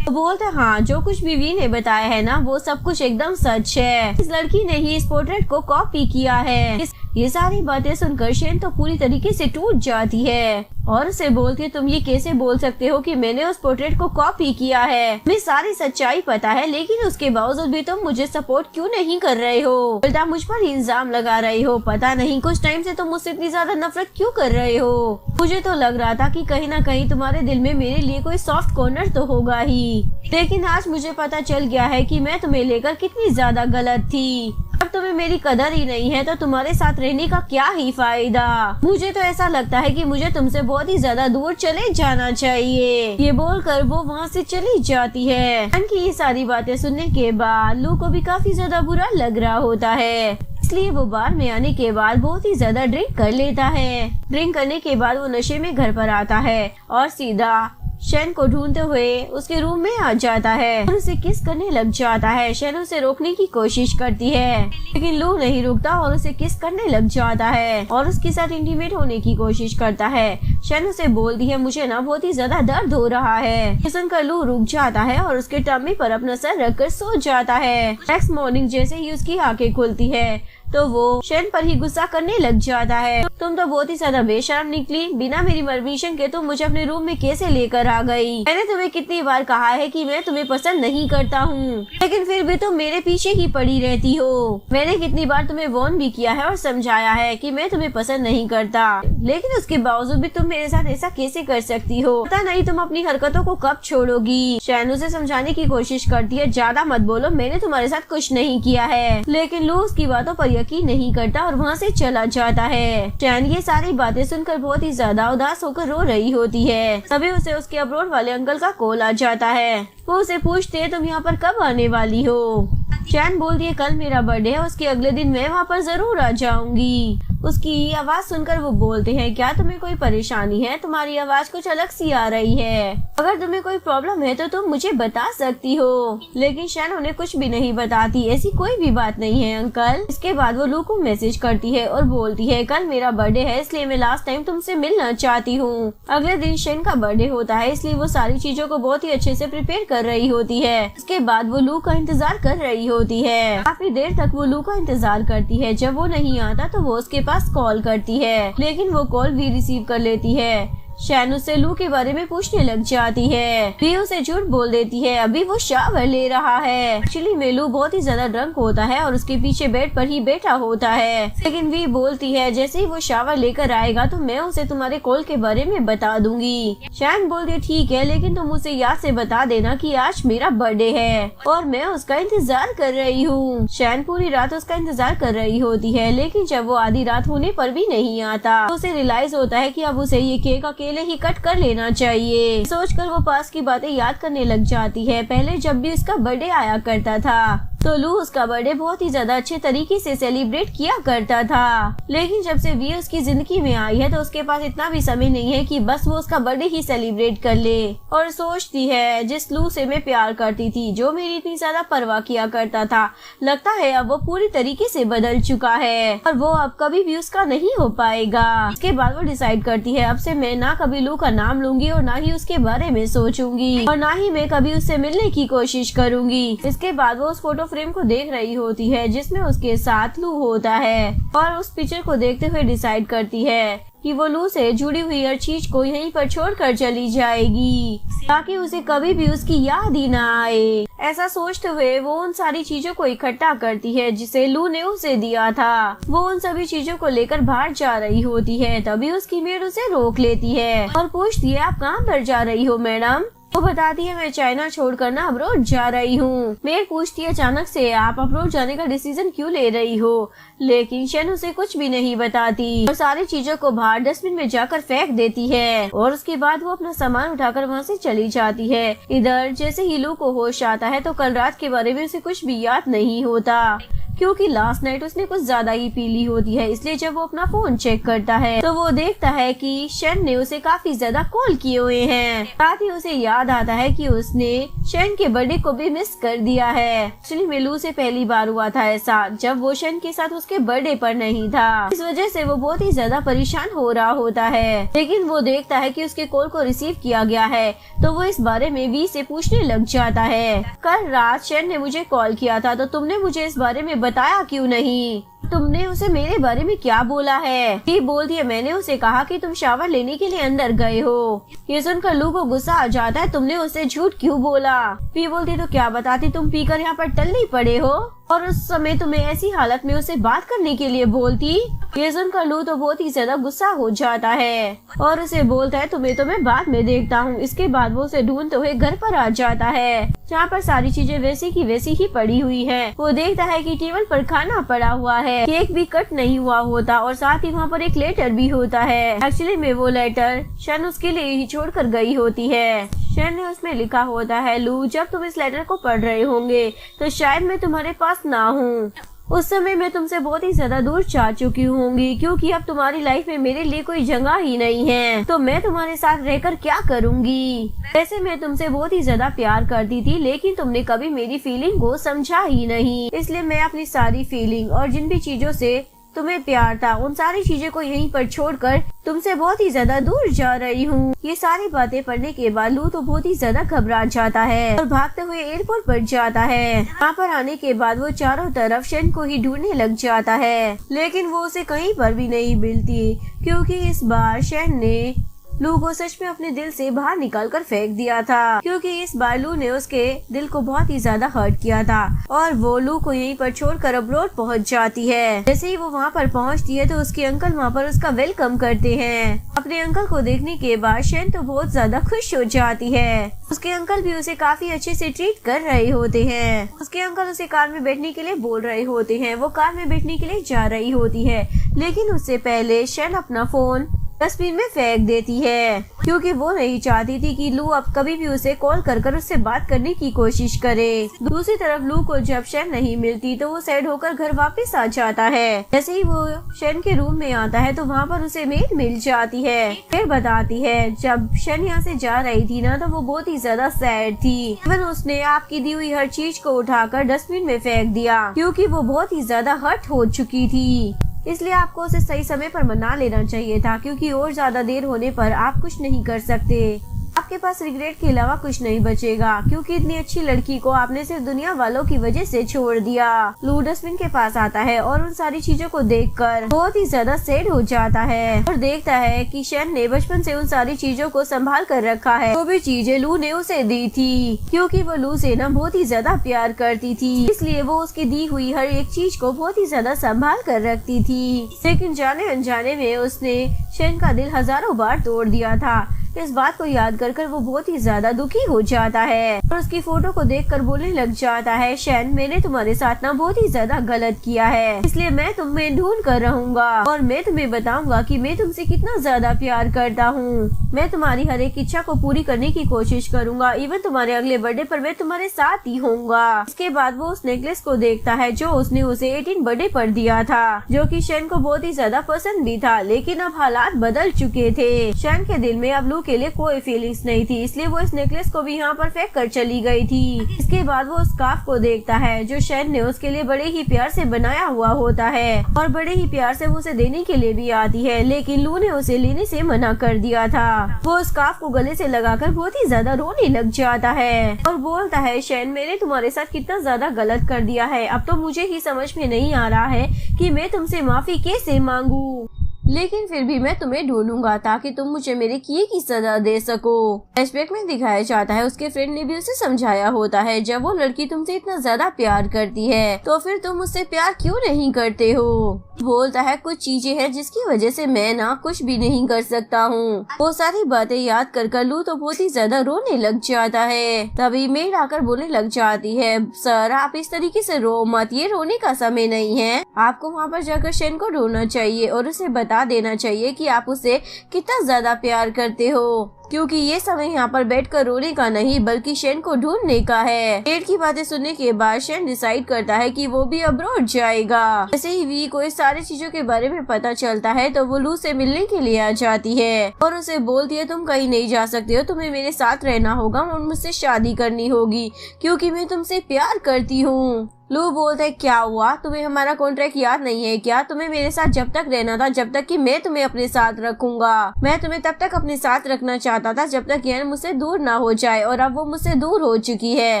तो बोलता हाँ जो कुछ भी वी ने बताया है ना वो सब कुछ एकदम सच है, इस लड़की ने ही इस पोर्ट्रेट को कॉपी किया है। ये सारी बातें सुनकर शैन तो पूरी तरीके से टूट जाती है और उसे बोलती है तुम ये कैसे बोल सकते हो कि मैंने उस पोर्ट्रेट को कॉपी किया है, मुझे सारी सच्चाई पता है, लेकिन उसके बावजूद भी तुम मुझे सपोर्ट क्यों नहीं कर रहे हो, उल्टा मुझ पर इल्जाम लगा रहे हो। पता नहीं कुछ टाइम से तुम मुझसे इतनी ज्यादा नफरत क्यों कर रहे हो। मुझे तो लग रहा था कि कहीं ना कहीं तुम्हारे दिल में मेरे लिए कोई सॉफ्ट कॉर्नर तो होगा ही, लेकिन आज मुझे पता चल गया है कि मैं तुम्हें लेकर कितनी ज्यादा गलत थी। अब तुम्हें मेरी कदर ही नहीं है तो तुम्हारे साथ रहने का क्या ही फायदा। मुझे तो ऐसा लगता है कि मुझे तुमसे बहुत ही ज्यादा दूर चले जाना चाहिए। ये बोलकर वो वहाँ से चली जाती है। शैन की ये सारी बातें सुनने के बाद लू को भी काफी ज्यादा बुरा लग रहा होता है, इसलिए वो बार में आने के बाद बहुत ही ज्यादा ड्रिंक कर लेता है। ड्रिंक करने के बाद वो नशे में घर पर आता है और सीधा शैन को ढूंढते हुए उसके रूम में आ जाता है और उसे किस करने लग जाता है। शैन उसे रोकने की कोशिश करती है लेकिन लू नहीं रुकता और उसे किस करने लग जाता है और उसके साथ इंटीमेट होने की कोशिश करता है। शैन उसे बोलती है मुझे ना बहुत ही ज्यादा दर्द हो रहा है। ये सुनकर लू रुक जाता है और उसके टम्मी पर अपना सर रखकर सो जाता है। नेक्स्ट मॉर्निंग जैसे ही उसकी आंखें खुलती है तो वो शैन पर ही गुस्सा करने लग जाता है। तुम तो बहुत ही ज्यादा बेशर्म निकली, बिना मेरी परमिशन के तुम मुझे अपने रूम में कैसे लेकर आ गई? मैंने तुम्हें कितनी बार कहा है कि मैं तुम्हें पसंद नहीं करता हूँ, लेकिन फिर भी तुम मेरे पीछे ही पड़ी रहती हो। मैंने कितनी बार तुम्हें वार्न भी किया है और समझाया है कि मैं तुम्हें पसंद नहीं करता, लेकिन उसके बावजूद भी तुम मेरे साथ ऐसा कैसे कर सकती हो? पता नहीं तुम अपनी हरकतों को कब छोड़ोगी। शैन उसे समझाने की कोशिश करती है, ज्यादा मत बोलो, मैंने तुम्हारे साथ कुछ नहीं किया है। लेकिन लू उसकी बातों पर यकीन नहीं करता और वहाँ से चला जाता है। शैन ये सारी बातें सुनकर बहुत ही ज्यादा उदास होकर रो रही होती है। तभी उसे उसके अब्रोड वाले अंकल का कॉल आ जाता है। वो उसे पूछते हैं तुम यहाँ पर कब आने वाली हो? शैन बोलती है कल मेरा बर्थडे है, उसके अगले दिन मैं वहाँ पर जरूर आ जाऊंगी। उसकी आवाज सुनकर वो बोलते हैं क्या तुम्हें कोई परेशानी है? तुम्हारी आवाज कुछ अलग सी आ रही है, अगर तुम्हें कोई प्रॉब्लम है तो तुम मुझे बता सकती हो। लेकिन शैन उन्हें कुछ भी नहीं बताती, ऐसी कोई भी बात नहीं है अंकल। इसके बाद वो लू को मैसेज करती है और बोलती है कल मेरा बर्थडे है, इसलिए मैं लास्ट टाइम तुमसे मिलना चाहती हूँ। अगले दिन शैन का बर्थडे होता है, इसलिए वो सारी चीजों को बहुत ही अच्छे से प्रिपेयर कर रही होती है। इसके बाद वो लू का इंतजार कर रही होती है। काफी देर तक वो लू का इंतजार करती है। जब वो नहीं आता तो वो उसके पास कॉल करती है, लेकिन वो कॉल भी रिसीव कर लेती है। शैन उससे लू के बारे में पूछने लग जाती है। वी उसे झूठ बोल देती है, अभी वो शावर ले रहा है। एक्चुअली में लू बहुत ही ज्यादा ड्रंक होता है और उसके पीछे बेड पर ही बैठा होता है। लेकिन वी बोलती है जैसे ही वो शावर लेकर आएगा तो मैं उसे तुम्हारे कॉल के बारे में बता दूंगी। शैन बोलती है ठीक है, लेकिन तुम उसे याद से बता देना कि आज मेरा बर्थडे है और मैं उसका इंतजार कर रही हूँ। शैन पूरी रात उसका इंतजार कर रही होती है, लेकिन जब वो आधी रात होने पर भी नहीं आता तो उसे रियलाइज होता है कि अब उसे ये केक अकेले ही कट कर लेना चाहिए। सोचकर वो पास की बातें याद करने लग जाती है। पहले जब भी उसका बर्थडे आया करता था तो लू उसका बर्थडे बहुत ही ज्यादा अच्छे तरीके से सेलिब्रेट किया करता था, लेकिन जब से वी उसकी जिंदगी में आई है तो उसके पास इतना भी समय नहीं है कि बस वो उसका बर्थडे ही सेलिब्रेट कर ले। और सोचती है जिस लू से मैं प्यार करती थी, जो मेरी इतनी ज्यादा परवाह किया करता था, लगता है अब वो पूरी तरीके से बदल चुका है और वो अब कभी भी उसका नहीं हो पाएगा। इसके बाद वो डिसाइड करती है अब से मैं ना कभी लू का नाम लूंगी और ना ही उसके बारे में सोचूंगी और ना ही मैं कभी उससे मिलने की कोशिश करूंगी। इसके बाद वो उस फोटो फ्रेम को देख रही होती है जिसमें उसके साथ लू होता है और उस पिक्चर को देखते हुए डिसाइड करती है कि वो लू से जुड़ी हुई हर चीज को यहीं पर छोड़कर चली जाएगी ताकि उसे कभी भी उसकी याद ही ना आए। ऐसा सोचते हुए वो उन सारी चीजों को इकट्ठा करती है जिसे लू ने उसे दिया था। वो उन सभी चीजों को लेकर बाहर जा रही होती है, तभी उसकी मेड उसे रोक लेती है और पूछती है आप कहाँ पर जा रही हो मैडम? वो बताती है मैं चाइना छोड़कर ना अब्रोड जा रही हूँ। मेड पूछती है अचानक से आप अब्रोड जाने का डिसीजन क्यों ले रही हो? लेकिन शैन उसे कुछ भी नहीं बताती और सारी चीजों को बाहर डस्टबिन में जाकर फेंक देती है और उसके बाद वो अपना सामान उठाकर वहाँ से चली जाती है। इधर जैसे ही लू को होश आता है तो कल रात के बारे में उसे कुछ भी याद नहीं होता, क्योंकि लास्ट नाइट उसने कुछ ज्यादा ही पी ली होती है। इसलिए जब वो अपना फोन चेक करता है तो वो देखता है कि शैन ने उसे काफी ज्यादा कॉल किए हुए हैं। साथ ही उसे याद आता है कि उसने शैन के बर्थडे को भी मिस कर दिया है। एक्चुअली में लू से पहली बार हुआ था ऐसा, जब वो शैन के साथ उसके बर्थडे पर नहीं था। इस वजह से वो बहुत ही ज्यादा परेशान हो रहा होता है। लेकिन वो देखता है कि उसके कॉल को रिसीव किया गया है तो वो इस बारे में वी से पूछने लग जाता है कल रात शैन ने मुझे कॉल किया था तो तुमने मुझे इस बारे में बताया क्यों नहीं? तुमने उसे मेरे बारे में क्या बोला है? वी बोलती है मैंने उसे कहा कि तुम शावर लेने के लिए अंदर गए हो। ये सुनकर लू को गुस्सा आ जाता है तुमने उसे झूठ क्यों बोला? वी बोलती तो क्या बताती, तुम पीकर यहाँ पर टल्ली पड़े हो। और उस समय तुम्हें ऐसी हालत में उसे बात करने के लिए बोलती। ये सुनकर लू तो बहुत ही ज्यादा गुस्सा हो जाता है और उसे बोलता है तुम्हें तो मैं बाद में देखता हूँ। इसके बाद वो उसे ढूंढते हुए घर पर आ जाता है जहाँ पर सारी चीजें वैसी की वैसी ही पड़ी हुई है। वो देखता है कि टेबल पर खाना पड़ा हुआ है, केक भी कट नहीं हुआ होता और साथ ही वहाँ पर एक लेटर भी होता है। एक्चुअली में वो लेटर शन उसके लिए ही छोड़ कर गई होती है। शन ने उसमें लिखा होता है लू जब तुम इस लेटर को पढ़ रहे होंगे तो शायद मैं तुम्हारे पास ना हूँ। उस समय मैं तुमसे बहुत ही ज्यादा दूर जा चुकी होंगी क्योंकि अब तुम्हारी लाइफ में मेरे लिए कोई जगह ही नहीं है, तो मैं तुम्हारे साथ रहकर क्या करूँगी। वैसे मैं तुमसे बहुत ही ज्यादा प्यार करती थी लेकिन तुमने कभी मेरी फीलिंग को समझा ही नहीं, इसलिए मैं अपनी सारी फीलिंग और जिन भी चीजों से तुम्हें प्यार था उन सारी चीजें को यहीं पर छोड़कर तुमसे बहुत ही ज्यादा दूर जा रही हूँ। ये सारी बातें पढ़ने के बाद लू तो बहुत ही ज्यादा घबरा जाता है और भागते हुए एयरपोर्ट पर जाता है। वहाँ पर आने के बाद वो चारों तरफ शन को ही ढूंढने लग जाता है लेकिन वो उसे कहीं पर भी नहीं मिलती क्योंकि इस बार शन ने लू को सच में अपने दिल से बाहर निकाल कर फेंक दिया था क्योंकि इस बार लू ने उसके दिल को बहुत ही ज्यादा हर्ट किया था और वो लू को यहीं पर छोड़कर अब्रॉड पहुंच जाती है। जैसे ही वो वहाँ पर पहुँचती है तो उसके अंकल वहाँ पर उसका वेलकम करते हैं। अपने अंकल को देखने के बाद शन तो बहुत ज्यादा खुश हो जाती है। उसके अंकल भी उसे काफी अच्छे से ट्रीट कर रहे होते हैं। उसके अंकल उसे कार में बैठने के लिए बोल रहे होते हैं। वो कार में बैठने के लिए जा रही होती है लेकिन उससे पहले शन अपना फोन डस्टबिन में फेंक देती है क्योंकि वो नहीं चाहती थी कि लू अब कभी भी उसे कॉल कर उससे बात करने की कोशिश करे। दूसरी तरफ लू को जब शन नहीं मिलती तो वो सैड होकर घर वापस आ जाता है। जैसे ही वो शन के रूम में आता है तो वहाँ पर उसे मेड मिल जाती है। फिर बताती है जब शन यहाँ से जा रही थी ना तो वो बहुत ही ज्यादा सैड थी। इवन उसने आपकी दी हुई हर चीज को उठाकर डस्टबिन में फेंक दिया क्योंकि वो बहुत ही ज्यादा हर्ट हो चुकी थी। इसलिए आपको उसे सही समय पर मना लेना चाहिए था क्योंकि और ज्यादा देर होने पर आप कुछ नहीं कर सकते। आपके पास रिग्रेट के अलावा कुछ नहीं बचेगा क्योंकि इतनी अच्छी लड़की को आपने सिर्फ दुनिया वालों की वजह से छोड़ दिया। लू डस्टबिन के पास आता है और उन सारी चीजों को देखकर बहुत ही ज्यादा सैड हो जाता है और देखता है कि शन ने बचपन से उन सारी चीजों को संभाल कर रखा है। वो भी चीजें लू ने उसे दी थी क्योंकि वो लू से ना बहुत ही ज्यादा प्यार करती थी, इसलिए वो उसकी दी हुई हर एक चीज को बहुत ही ज्यादा संभाल कर रखती थी। लेकिन जाने अनजाने में उसने शन का दिल हजारों बार तोड़ दिया था। इस बात को याद कर वो बहुत ही ज्यादा दुखी हो जाता है और उसकी फोटो को देखकर बोलने लग जाता है शन मैंने तुम्हारे साथ ना बहुत ही ज्यादा गलत किया है, इसलिए मैं तुम्हें ढूंढ कर रहूंगा और मैं तुम्हें बताऊंगा कि मैं तुमसे कितना ज्यादा प्यार करता हूँ। मैं तुम्हारी हर एक इच्छा को पूरी करने की कोशिश करूंगा, इवन तुम्हारे अगले बर्थडे पर मैं तुम्हारे साथ ही होऊंगा। इसके बाद वो उस नेकलेस को देखता है जो उसने उसे 18 बर्थडे पर दिया था, जो कि शन को बहुत ही ज्यादा पसंद भी था। लेकिन अब हालात बदल चुके थे। शन के दिल में अब लू के लिए कोई फीलिंग्स नहीं थी, इसलिए वो इस नेकलेस को भी यहाँ पर फेंक कर चली गई थी। इसके बाद वो स्कार्फ को देखता है जो शन ने उसके लिए बड़े ही प्यार से बनाया हुआ होता है और बड़े ही प्यार से वो उसे देने के लिए भी आती है, लेकिन लू ने उसे लेने से मना कर दिया था। वो स्कार्फ को गले से लगाकर बहुत ही ज्यादा रोने लग जाता है और बोलता है शन मैंने तुम्हारे साथ कितना ज्यादा गलत कर दिया है, अब तो मुझे ही समझ में नहीं आ रहा है कि मैं तुमसे माफी कैसे मांगू, लेकिन फिर भी मैं तुम्हें ढूंढूंगा ताकि तुम मुझे मेरे किए की सजा दे सको। फ्लैशबैक में दिखाया जाता है उसके फ्रेंड ने भी उसे समझाया होता है जब वो लड़की तुमसे इतना ज्यादा प्यार करती है तो फिर तुम उससे प्यार क्यों नहीं करते हो। बोलता है कुछ चीजें हैं जिसकी वजह से मैं ना कुछ भी नहीं कर सकता हूँ। वो सारी बातें याद कर लू तो बहुत ही ज्यादा रोने लग जाता है। तभी मेड आकर बोलने लग जाती है सर आप इस तरीके से रो मत, ये रोने का समय नहीं है, आपको वहाँ पर जाकर शन को ढूंढना चाहिए और उसे बता देना चाहिए कि आप उसे कितना ज्यादा प्यार करते हो, क्योंकि ये समय यहाँ पर बैठकर रोने का नहीं बल्कि शन को ढूंढने का है। मेड की बातें सुनने के बाद शन डिसाइड करता है कि वो भी अब्रॉड जाएगा। जैसे ही वी को इस सारी चीजों के बारे में पता चलता है तो वो लू से मिलने के लिए आ जाती है और उसे बोलती है तुम कहीं नहीं जा सकते हो, तुम्हें मेरे साथ रहना होगा और मुझसे शादी करनी होगी क्योंकि मैं तुमसे प्यार करती हूँ। लू बोलता है क्या हुआ, तुम्हें हमारा कॉन्ट्रैक्ट याद नहीं है क्या, तुम्हें मेरे साथ जब तक रहना था जब तक कि मैं तुम्हें अपने साथ रखूंगा। मैं तुम्हें तब तक अपने साथ रखना चाहता था जब तक यह मुझसे दूर ना हो जाए और अब वो मुझसे दूर हो चुकी है,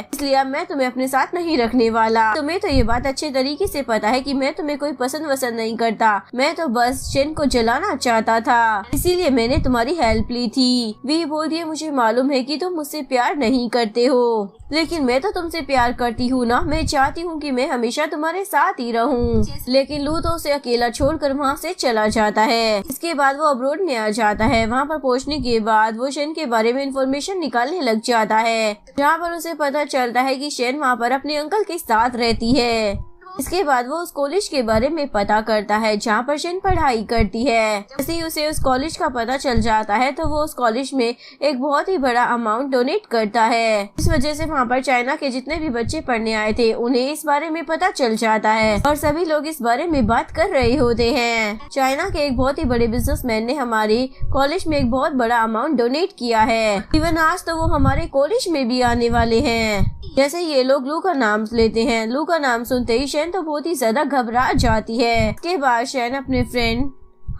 इसलिए अब मैं तुम्हें अपने साथ नहीं रखने वाला। तुम्हें तो ये बात अच्छे तरीके से पता है कि मैं तुम्हें कोई पसंद वसंद नहीं करता, मैं तो बस शन को जलाना चाहता था, इसीलिए मैंने तुम्हारी हेल्प ली थी। वी बोलती है मुझे मालूम है कि तुम मुझसे प्यार नहीं करते हो। लेकिन मैं तो तुमसे प्यार करती हूँ ना, मैं चाहती हूँ कि मैं हमेशा तुम्हारे साथ ही रहूँ। लेकिन लू तो उसे अकेला छोड़कर वहाँ से चला जाता है। इसके बाद वो अब्रोड में आ जाता है। वहाँ पर पहुँचने के बाद वो शेन के बारे में इंफॉर्मेशन निकालने लग जाता है, जहाँ पर उसे पता चलता है कि शेन वहाँ पर अपने अंकल के साथ रहती है। इसके बाद वो उस कॉलेज के बारे में पता करता है जहाँ पर शेन पढ़ाई करती है। जैसे ही उसे उस कॉलेज का पता चल जाता है तो वो उस कॉलेज में एक बहुत ही बड़ा अमाउंट डोनेट करता है। इस वजह से वहाँ पर चाइना के जितने भी बच्चे पढ़ने आए थे उन्हें इस बारे में पता चल जाता है और सभी लोग इस बारे में बात कर रहे होते हैं। चाइना के एक बहुत ही बड़े बिजनेसमैन ने हमारे कॉलेज में एक बहुत बड़ा अमाउंट डोनेट किया है। इवन आज तो वो हमारे कॉलेज में भी आने वाले हैं। जैसे ये लोग लू का नाम लेते हैं। लू का नाम सुनते ही शेन तो बहुत ही ज्यादा घबरा जाती है। इसके बाद शेन अपने फ्रेंड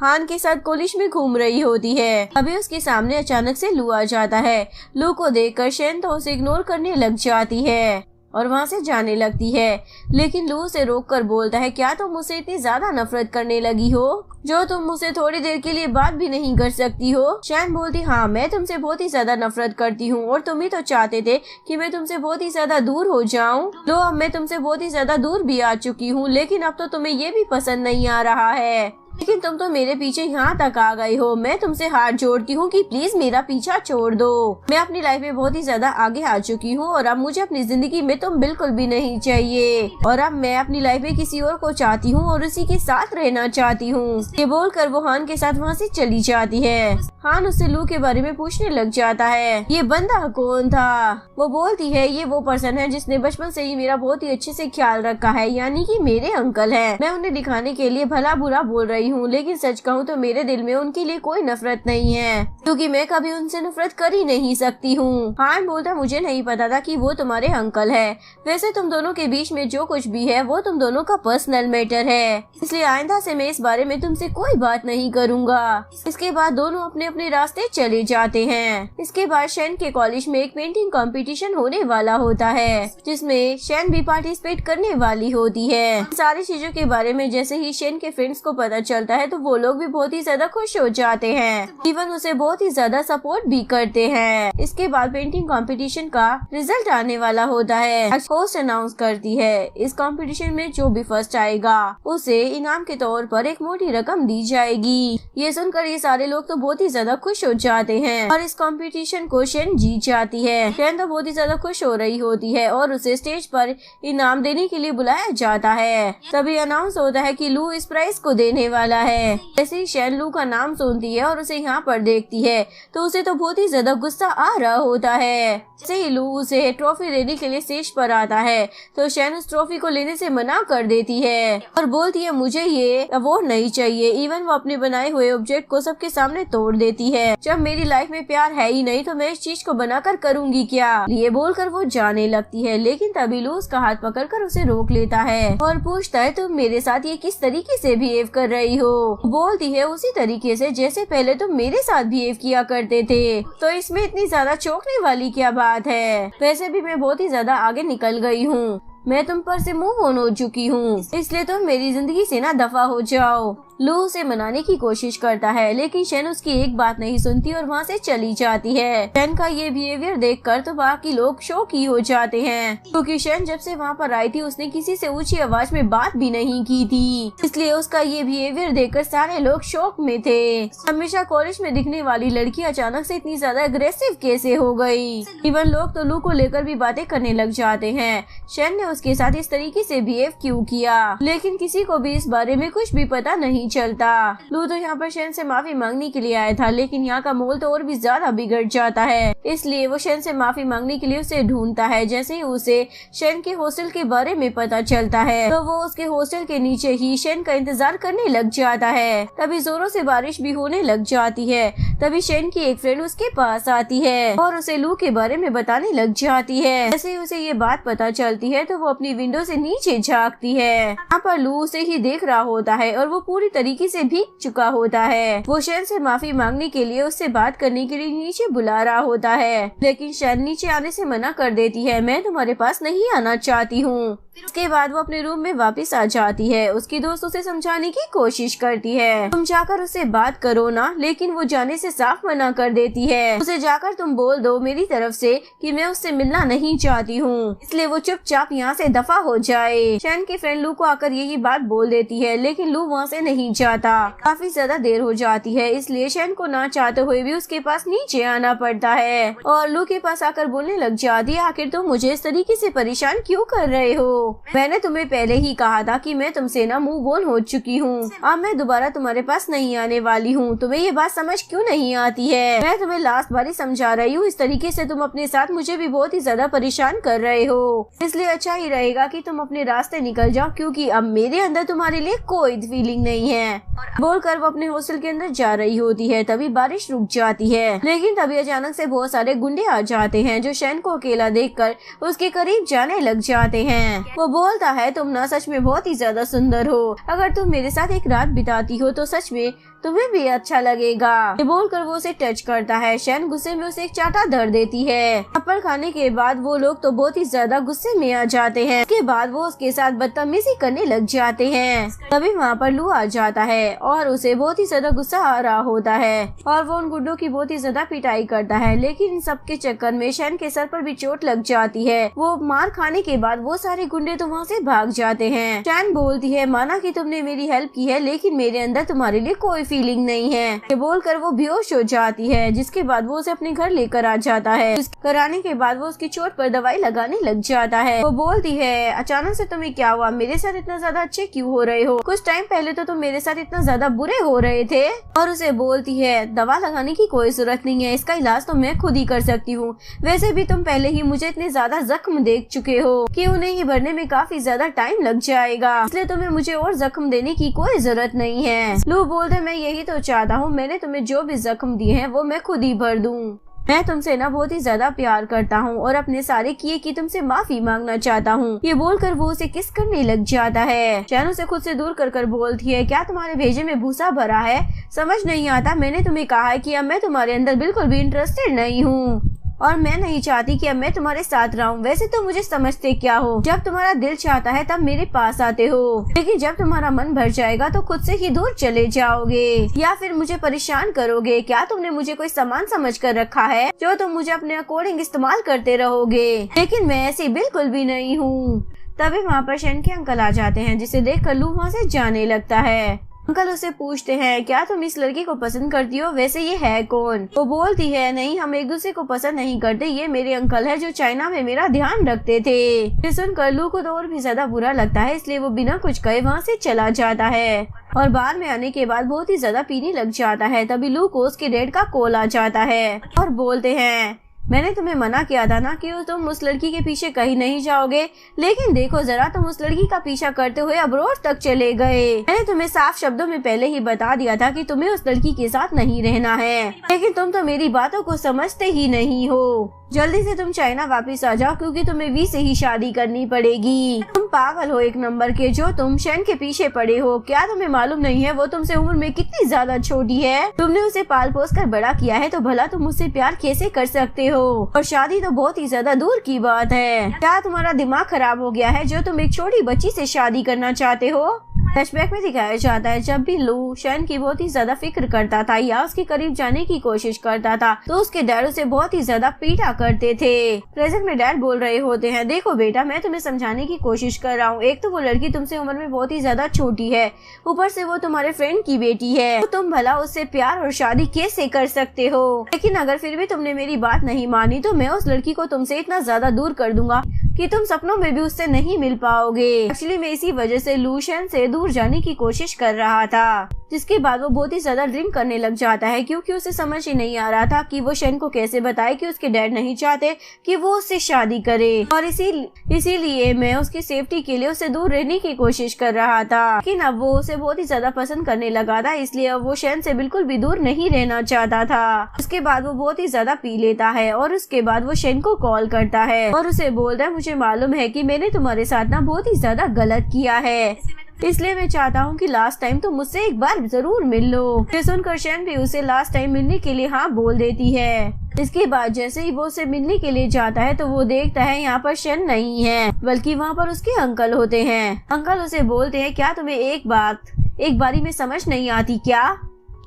हान के साथ कॉलेज में घूम रही होती है। अभी उसके सामने अचानक से लू आ जाता है। लू को देखकर शेन तो उसे इग्नोर करने लग जाती है और वहाँ से जाने लगती है। लेकिन लू उसे रोक कर बोलता है, क्या तुम मुझसे इतनी ज्यादा नफरत करने लगी हो जो तुम मुझसे थोड़ी देर के लिए बात भी नहीं कर सकती हो? शैन बोलती, हाँ मैं तुमसे बहुत ही ज्यादा नफरत करती हूँ और तुम ही तो चाहते थे कि मैं तुमसे बहुत ही ज्यादा दूर हो जाऊँ। लो अब मैं तुमसे बहुत ही ज्यादा दूर भी आ चुकी हूँ, लेकिन अब तो तुम्हें ये भी पसंद नहीं आ रहा है। लेकिन तुम तो मेरे पीछे यहाँ तक आ गई हो। मैं तुमसे हाथ जोड़ती हूँ कि प्लीज मेरा पीछा छोड़ दो। मैं अपनी लाइफ में बहुत ही ज्यादा आगे आ चुकी हूँ और अब मुझे अपनी जिंदगी में तुम बिल्कुल भी नहीं चाहिए और अब मैं अपनी लाइफ में किसी और को चाहती हूँ और उसी के साथ रहना चाहती हूँ। ये बोलकर वो हान के साथ वहाँ से चली जाती है। हान उससे लू के बारे में पूछने लग जाता है, ये बंदा कौन था? वो बोलती है, ये वो पर्सन है जिसने बचपन से ही मेरा बहुत ही अच्छे से ख्याल रखा है, यानी कि मेरे अंकल है। मैं उन्हें दिखाने के लिए भला बुरा बोल रही हूँ, लेकिन सच कहूँ तो मेरे दिल में उनके लिए कोई नफरत नहीं है, क्योंकि मैं कभी उनसे नफरत कर ही नहीं सकती हूँ। हान बोलता, मुझे नहीं पता था कि वो तुम्हारे अंकल है। वैसे तुम दोनों के बीच में जो कुछ भी है वो तुम दोनों का पर्सनल मैटर है, इसलिए आइंदा से मैं इस बारे में तुमसे कोई बात नहीं करूँगा। इसके बाद दोनों अपने अपने रास्ते चले जाते हैं। इसके बाद शेन के कॉलेज में एक पेंटिंग कंपटीशन होने वाला होता है, जिसमें शेन भी पार्टिसिपेट करने वाली होती है। सारी चीजों के बारे में जैसे ही शेन के फ्रेंड्स को पता चलता है तो वो लोग भी बहुत ही ज्यादा खुश हो जाते हैं, इवन उसे बहुत ही ज्यादा सपोर्ट भी करते हैं। इसके बाद पेंटिंग कंपटीशन का रिजल्ट आने वाला होता है। होस्ट अनाउंस करती है, इस कंपटीशन में जो भी फर्स्ट आएगा उसे इनाम के तौर पर एक मोटी रकम दी जाएगी। ये सुनकर ये सारे लोग तो बहुत ही ज्यादा खुश हो जाते हैं और इस कंपटीशन को शेन जीत जाती है। शेन तो बहुत ही ज्यादा खुश हो रही होती है और उसे स्टेज पर इनाम देने के लिए बुलाया जाता है। तभी अनाउंस होता है कि लू इस प्राइज को देने वाला है। जैसे ही शेन लू का नाम सुनती है और उसे यहाँ पर देखती है तो उसे तो बहुत ही ज्यादा गुस्सा आ रहा होता है। जैसे ही लू उसे ट्रॉफी लेने के लिए स्टेज पर आता है तो शेन उस ट्रॉफी को लेने से मना कर देती है और बोलती है, मुझे ये अवार्ड नहीं चाहिए। इवन वो अपने बनाए हुए ऑब्जेक्ट को सबके सामने तोड़ देती है। जब मेरी लाइफ में प्यार है ही नहीं तो मैं इस चीज को बनाकर करूंगी क्या? ये बोलकर वो जाने लगती है, लेकिन तभी लू उसका हाथ पकड़कर उसे रोक लेता है और पूछता है, तुम मेरे साथ ये किस तरीके से बिहेव कर रही हो? बोलती है, उसी तरीके से जैसे पहले तुम मेरे साथ बिहेव किया करते थे। तो इसमें इतनी ज्यादा चौंकने वाली क्या बात है? वैसे भी मैं बहुत ही ज्यादा आगे निकल गई हूँ, मैं तुम पर से मूव ऑन हो चुकी हूँ, इसलिए तुम मेरी जिंदगी से ना दफा हो जाओ। लू उसे मनाने की कोशिश करता है, लेकिन शेन उसकी एक बात नहीं सुनती और वहाँ से चली जाती है। शेन का ये बिहेवियर देखकर तो बाकी लोग शॉक ही हो जाते हैं, क्योंकि शेन जब से वहाँ पर आई थी उसने किसी से ऊंची आवाज में बात भी नहीं की थी, इसलिए उसका ये बिहेवियर देखकर सारे लोग शॉक में थे। हमेशा कॉलेज में दिखने वाली लड़की अचानक से इतनी ज्यादा अग्रेसिव कैसे हो गयी? इवन लोग तो लू को लेकर भी बातें करने लग जाते हैं, शेन ने उसके साथ इस तरीके से बिहेव क्यों किया? लेकिन किसी को भी इस बारे में कुछ भी पता नहीं चलता। लू तो यहाँ पर शेन से माफी मांगने के लिए आया था, लेकिन यहाँ का माहौल तो और भी ज्यादा बिगड़ जाता है, इसलिए वो शेन से माफी मांगने के लिए उसे ढूंढता है। जैसे ही उसे शेन के हॉस्टल के बारे में पता चलता है तो वो उसके हॉस्टल के नीचे ही शेन का इंतजार करने लग जाता है। तभी जोरों से बारिश भी होने लग जाती है। तभी शेन की एक फ्रेंड उसके पास आती है और उसे लू के बारे में बताने लग जाती है। जैसे ही उसे ये बात पता चलती है तो वो वो अपनी विंडो से नीचे झांकती है। यहाँ पर लू उसे ही देख रहा होता है और वो पूरी तरीके से भीग चुका होता है। वो शैन से माफी मांगने के लिए उससे बात करने के लिए नीचे बुला रहा होता है, लेकिन शैन नीचे आने से मना कर देती है। मैं तुम्हारे पास नहीं आना चाहती हूँ। उसके बाद वो अपने रूम में वापस आ जाती है। उसकी दोस्त उसे समझाने की कोशिश करती है, तुम जाकर उससे बात करो ना, लेकिन वो जाने से साफ मना कर देती है। उसे जाकर तुम बोल दो मेरी तरफ से कि मैं उससे मिलना नहीं चाहती हूँ, इसलिए वो चुपचाप यहाँ से दफा हो जाए। शैन की फ्रेंड लू को आकर यही बात बोल देती है, लेकिन लू वहाँ से नहीं जाता। काफी ज्यादा देर हो जाती है, इसलिए शैन को ना चाहते हुए भी उसके पास नीचे आना पड़ता है और लू के पास आकर बोलने लग जाती है, आखिर तुम मुझे इस तरीके से परेशान क्यों कर रहे हो? मैंने तुम्हें पहले ही कहा था कि मैं तुमसे ना मूव ऑन हो चुकी हूँ। अब मैं दोबारा तुम्हारे पास नहीं आने वाली हूँ। तुम्हें ये बात समझ क्यों नहीं आती है? मैं तुम्हें लास्ट बार ही समझा रही हूँ। इस तरीके से तुम अपने साथ मुझे भी बहुत ही ज्यादा परेशान कर रहे हो, इसलिए अच्छा ही रहेगा कि तुम अपने रास्ते निकल जाओ, क्योंकि अब मेरे अंदर तुम्हारे लिए कोई फीलिंग नहीं है। बोलकर वो अपने हॉस्टल के अंदर जा रही होती है। तभी बारिश रुक जाती है, लेकिन तभी अचानक से बहुत सारे गुंडे आ जाते हैं जो शैन को अकेला देखकर उसके करीब जाने लग जाते हैं। वो बोलता है, तुम ना सच में बहुत ही ज्यादा सुंदर हो। अगर तुम मेरे साथ एक रात बिताती हो तो सच में तुम्हें भी अच्छा लगेगा। ये बोलकर वो उसे टच करता है। शैन गुस्से में उसे एक चाटा धर देती है। थप्पड़ खाने के बाद वो लोग तो बहुत ही ज्यादा गुस्से में आ जाते हैं। उसके बाद वो उसके साथ बदतमीजी करने लग जाते हैं। तभी वहाँ पर लू आ जाता है और उसे बहुत ही ज्यादा गुस्सा आ रहा होता है और वो उन गुंडों की बहुत ही ज्यादा पिटाई करता है, लेकिन इन सब के चक्कर में शैन के सर पर भी चोट लग जाती है। वो मार खाने के बाद वो सारे गुंडे तो वहाँ से भाग जाते हैं। शैन बोलती है, माना कि तुमने मेरी हेल्प की है, लेकिन मेरे अंदर तुम्हारे लिए कोई फीलिंग नहीं है। ये बोलकर वो बेहोश हो जाती है, जिसके बाद वो उसे अपने घर लेकर आ जाता है। घर आने के बाद वो उसकी चोट पर दवाई लगाने लग जाता है। वो बोलती है, अचानक से तुम्हें क्या हुआ? मेरे साथ इतना ज्यादा अच्छे क्यों हो रहे हो? कुछ टाइम पहले तो तुम मेरे साथ इतना ज्यादा बुरे हो रहे थे। और उसे बोलती है, दवा लगाने की कोई जरूरत नहीं है, इसका इलाज तो मैं खुद ही कर सकती हूँ। वैसे भी तुम पहले ही मुझे इतने ज्यादा जख्म देख चुके हो कि उन्हें ही भरने में काफी ज्यादा टाइम लग जाएगा, इसलिए तुम्हें मुझे और जख्म देने की कोई जरूरत नहीं है। लू बोलते, मैं यही तो चाहता हूँ, मैंने तुम्हें जो भी जख्म दिए हैं वो मैं खुद ही भर दूँ। मैं तुमसे ना बहुत ही ज्यादा प्यार करता हूँ और अपने सारे किए की तुमसे माफी मांगना चाहता हूँ। ये बोलकर वो उसे किस करने लग जाता है। शैन उसे खुद से दूर कर बोलती है, क्या तुम्हारे भेजे में भूसा भरा है? समझ नहीं आता? मैंने तुम्हें कहा है कि अब मैं तुम्हारे अंदर बिल्कुल भी इंटरेस्टेड नहीं हूँ और मैं नहीं चाहती कि अब मैं तुम्हारे साथ रहूं। वैसे तो मुझे समझते क्या हो, जब तुम्हारा दिल चाहता है तब मेरे पास आते हो, लेकिन जब तुम्हारा मन भर जाएगा तो खुद से ही दूर चले जाओगे या फिर मुझे परेशान करोगे। क्या तुमने मुझे कोई सामान समझ कर रखा है जो तुम मुझे अपने अकॉर्डिंग इस्तेमाल करते रहोगे? लेकिन मैं ऐसी बिल्कुल भी नहीं हूँ। तभी वहाँ पर शैन के अंकल आ जाते हैं, जिसे देखकर लू वहाँ से जाने लगता है। अंकल उसे पूछते हैं, क्या तुम इस लड़की को पसंद करती हो? वैसे ये है कौन? वो बोलती है, नहीं, हम एक दूसरे को पसंद नहीं करते, ये मेरे अंकल है जो चाइना में मेरा ध्यान रखते थे। ये सुनकर लू को तो और भी ज्यादा बुरा लगता है, इसलिए वो बिना कुछ कहे वहाँ से चला जाता है और बाहर में आने के बाद बहुत ही ज्यादा पीने लग जाता है। तभी लू को उसके डैड का कॉल आ जाता है और बोलते हैं, मैंने तुम्हें मना किया था ना कि तुम उस लड़की के पीछे कहीं नहीं जाओगे, लेकिन देखो जरा, तुम उस लड़की का पीछा करते हुए अब रोड तक चले गए। मैंने तुम्हें साफ शब्दों में पहले ही बता दिया था कि तुम्हें उस लड़की के साथ नहीं रहना है, लेकिन तुम तो मेरी बातों को समझते ही नहीं हो। जल्दी से तुम चाइना वापस आ जाओ, क्योंकि तुम्हें वी से ही शादी करनी पड़ेगी। तुम पागल हो एक नंबर के, जो तुम शैन के पीछे पड़े हो। क्या तुम्हें मालूम नहीं है वो तुमसे उम्र में कितनी ज्यादा छोटी है? तुमने उसे पाल पोस कर बड़ा किया है, तो भला तुम उससे प्यार कैसे कर सकते हो? और शादी तो बहुत ही ज्यादा दूर की बात है। क्या तुम्हारा दिमाग खराब हो गया है जो तुम एक छोटी बच्ची से शादी करना चाहते हो? फ्लैशबैक में दिखाया जाता है, जब भी लू शैन की बहुत ही ज्यादा फिक्र करता था या उसके करीब जाने की कोशिश करता था तो उसके डैड उसे बहुत ही ज्यादा पीटा करते थे। प्रेजेंट में डैड बोल रहे होते हैं, देखो बेटा, मैं तुम्हें समझाने की कोशिश कर रहा हूँ। एक तो वो लड़की तुमसे उम्र में बहुत ही ज्यादा छोटी है, ऊपर से वो तुम्हारे फ्रेंड की बेटी है, तो तुम भला उससे प्यार और शादी कैसे कर सकते हो? लेकिन अगर फिर भी तुमने मेरी बात नहीं मानी तो मैं उस लड़की को तुमसे इतना ज्यादा दूर कर दूंगा कि तुम सपनों में भी उससे नहीं मिल पाओगे। एक्चुअली मैं इसी वजह से लू शैन से दूर जाने की कोशिश कर रहा था। जिसके बाद वो बहुत ही ज्यादा ड्रिंक करने लग जाता है, क्योंकि उसे समझ ही नहीं आ रहा था कि वो शेन को कैसे बताए कि उसके डैड नहीं चाहते कि वो उससे शादी करे, और इसीलिए मैं उसकी सेफ्टी के लिए उसे दूर रहने की कोशिश कर रहा था। लेकिन अब वो उसे बहुत ही ज्यादा पसंद करने लगा था, इसलिए अब वो शेन से बिल्कुल भी दूर नहीं रहना चाहता था। उसके बाद वो बहुत ही ज्यादा पी लेता है और उसके बाद वो शेन को कॉल करता है और उसे बोलता है, मुझे मालूम है कि मैंने तुम्हारे साथ ना बहुत ही ज्यादा गलत किया है, इसलिए मैं चाहता हूँ कि लास्ट टाइम तुम मुझसे एक बार जरूर मिल लो। ये सुनकर शेन भी उसे लास्ट टाइम मिलने के लिए हाँ बोल देती है। इसके बाद जैसे ही वो उसे मिलने के लिए जाता है तो वो देखता है यहाँ पर शेन नहीं है, बल्कि वहाँ पर उसके अंकल होते हैं। अंकल उसे बोलते हैं, क्या तुम्हें एक बारी में समझ नहीं आती क्या?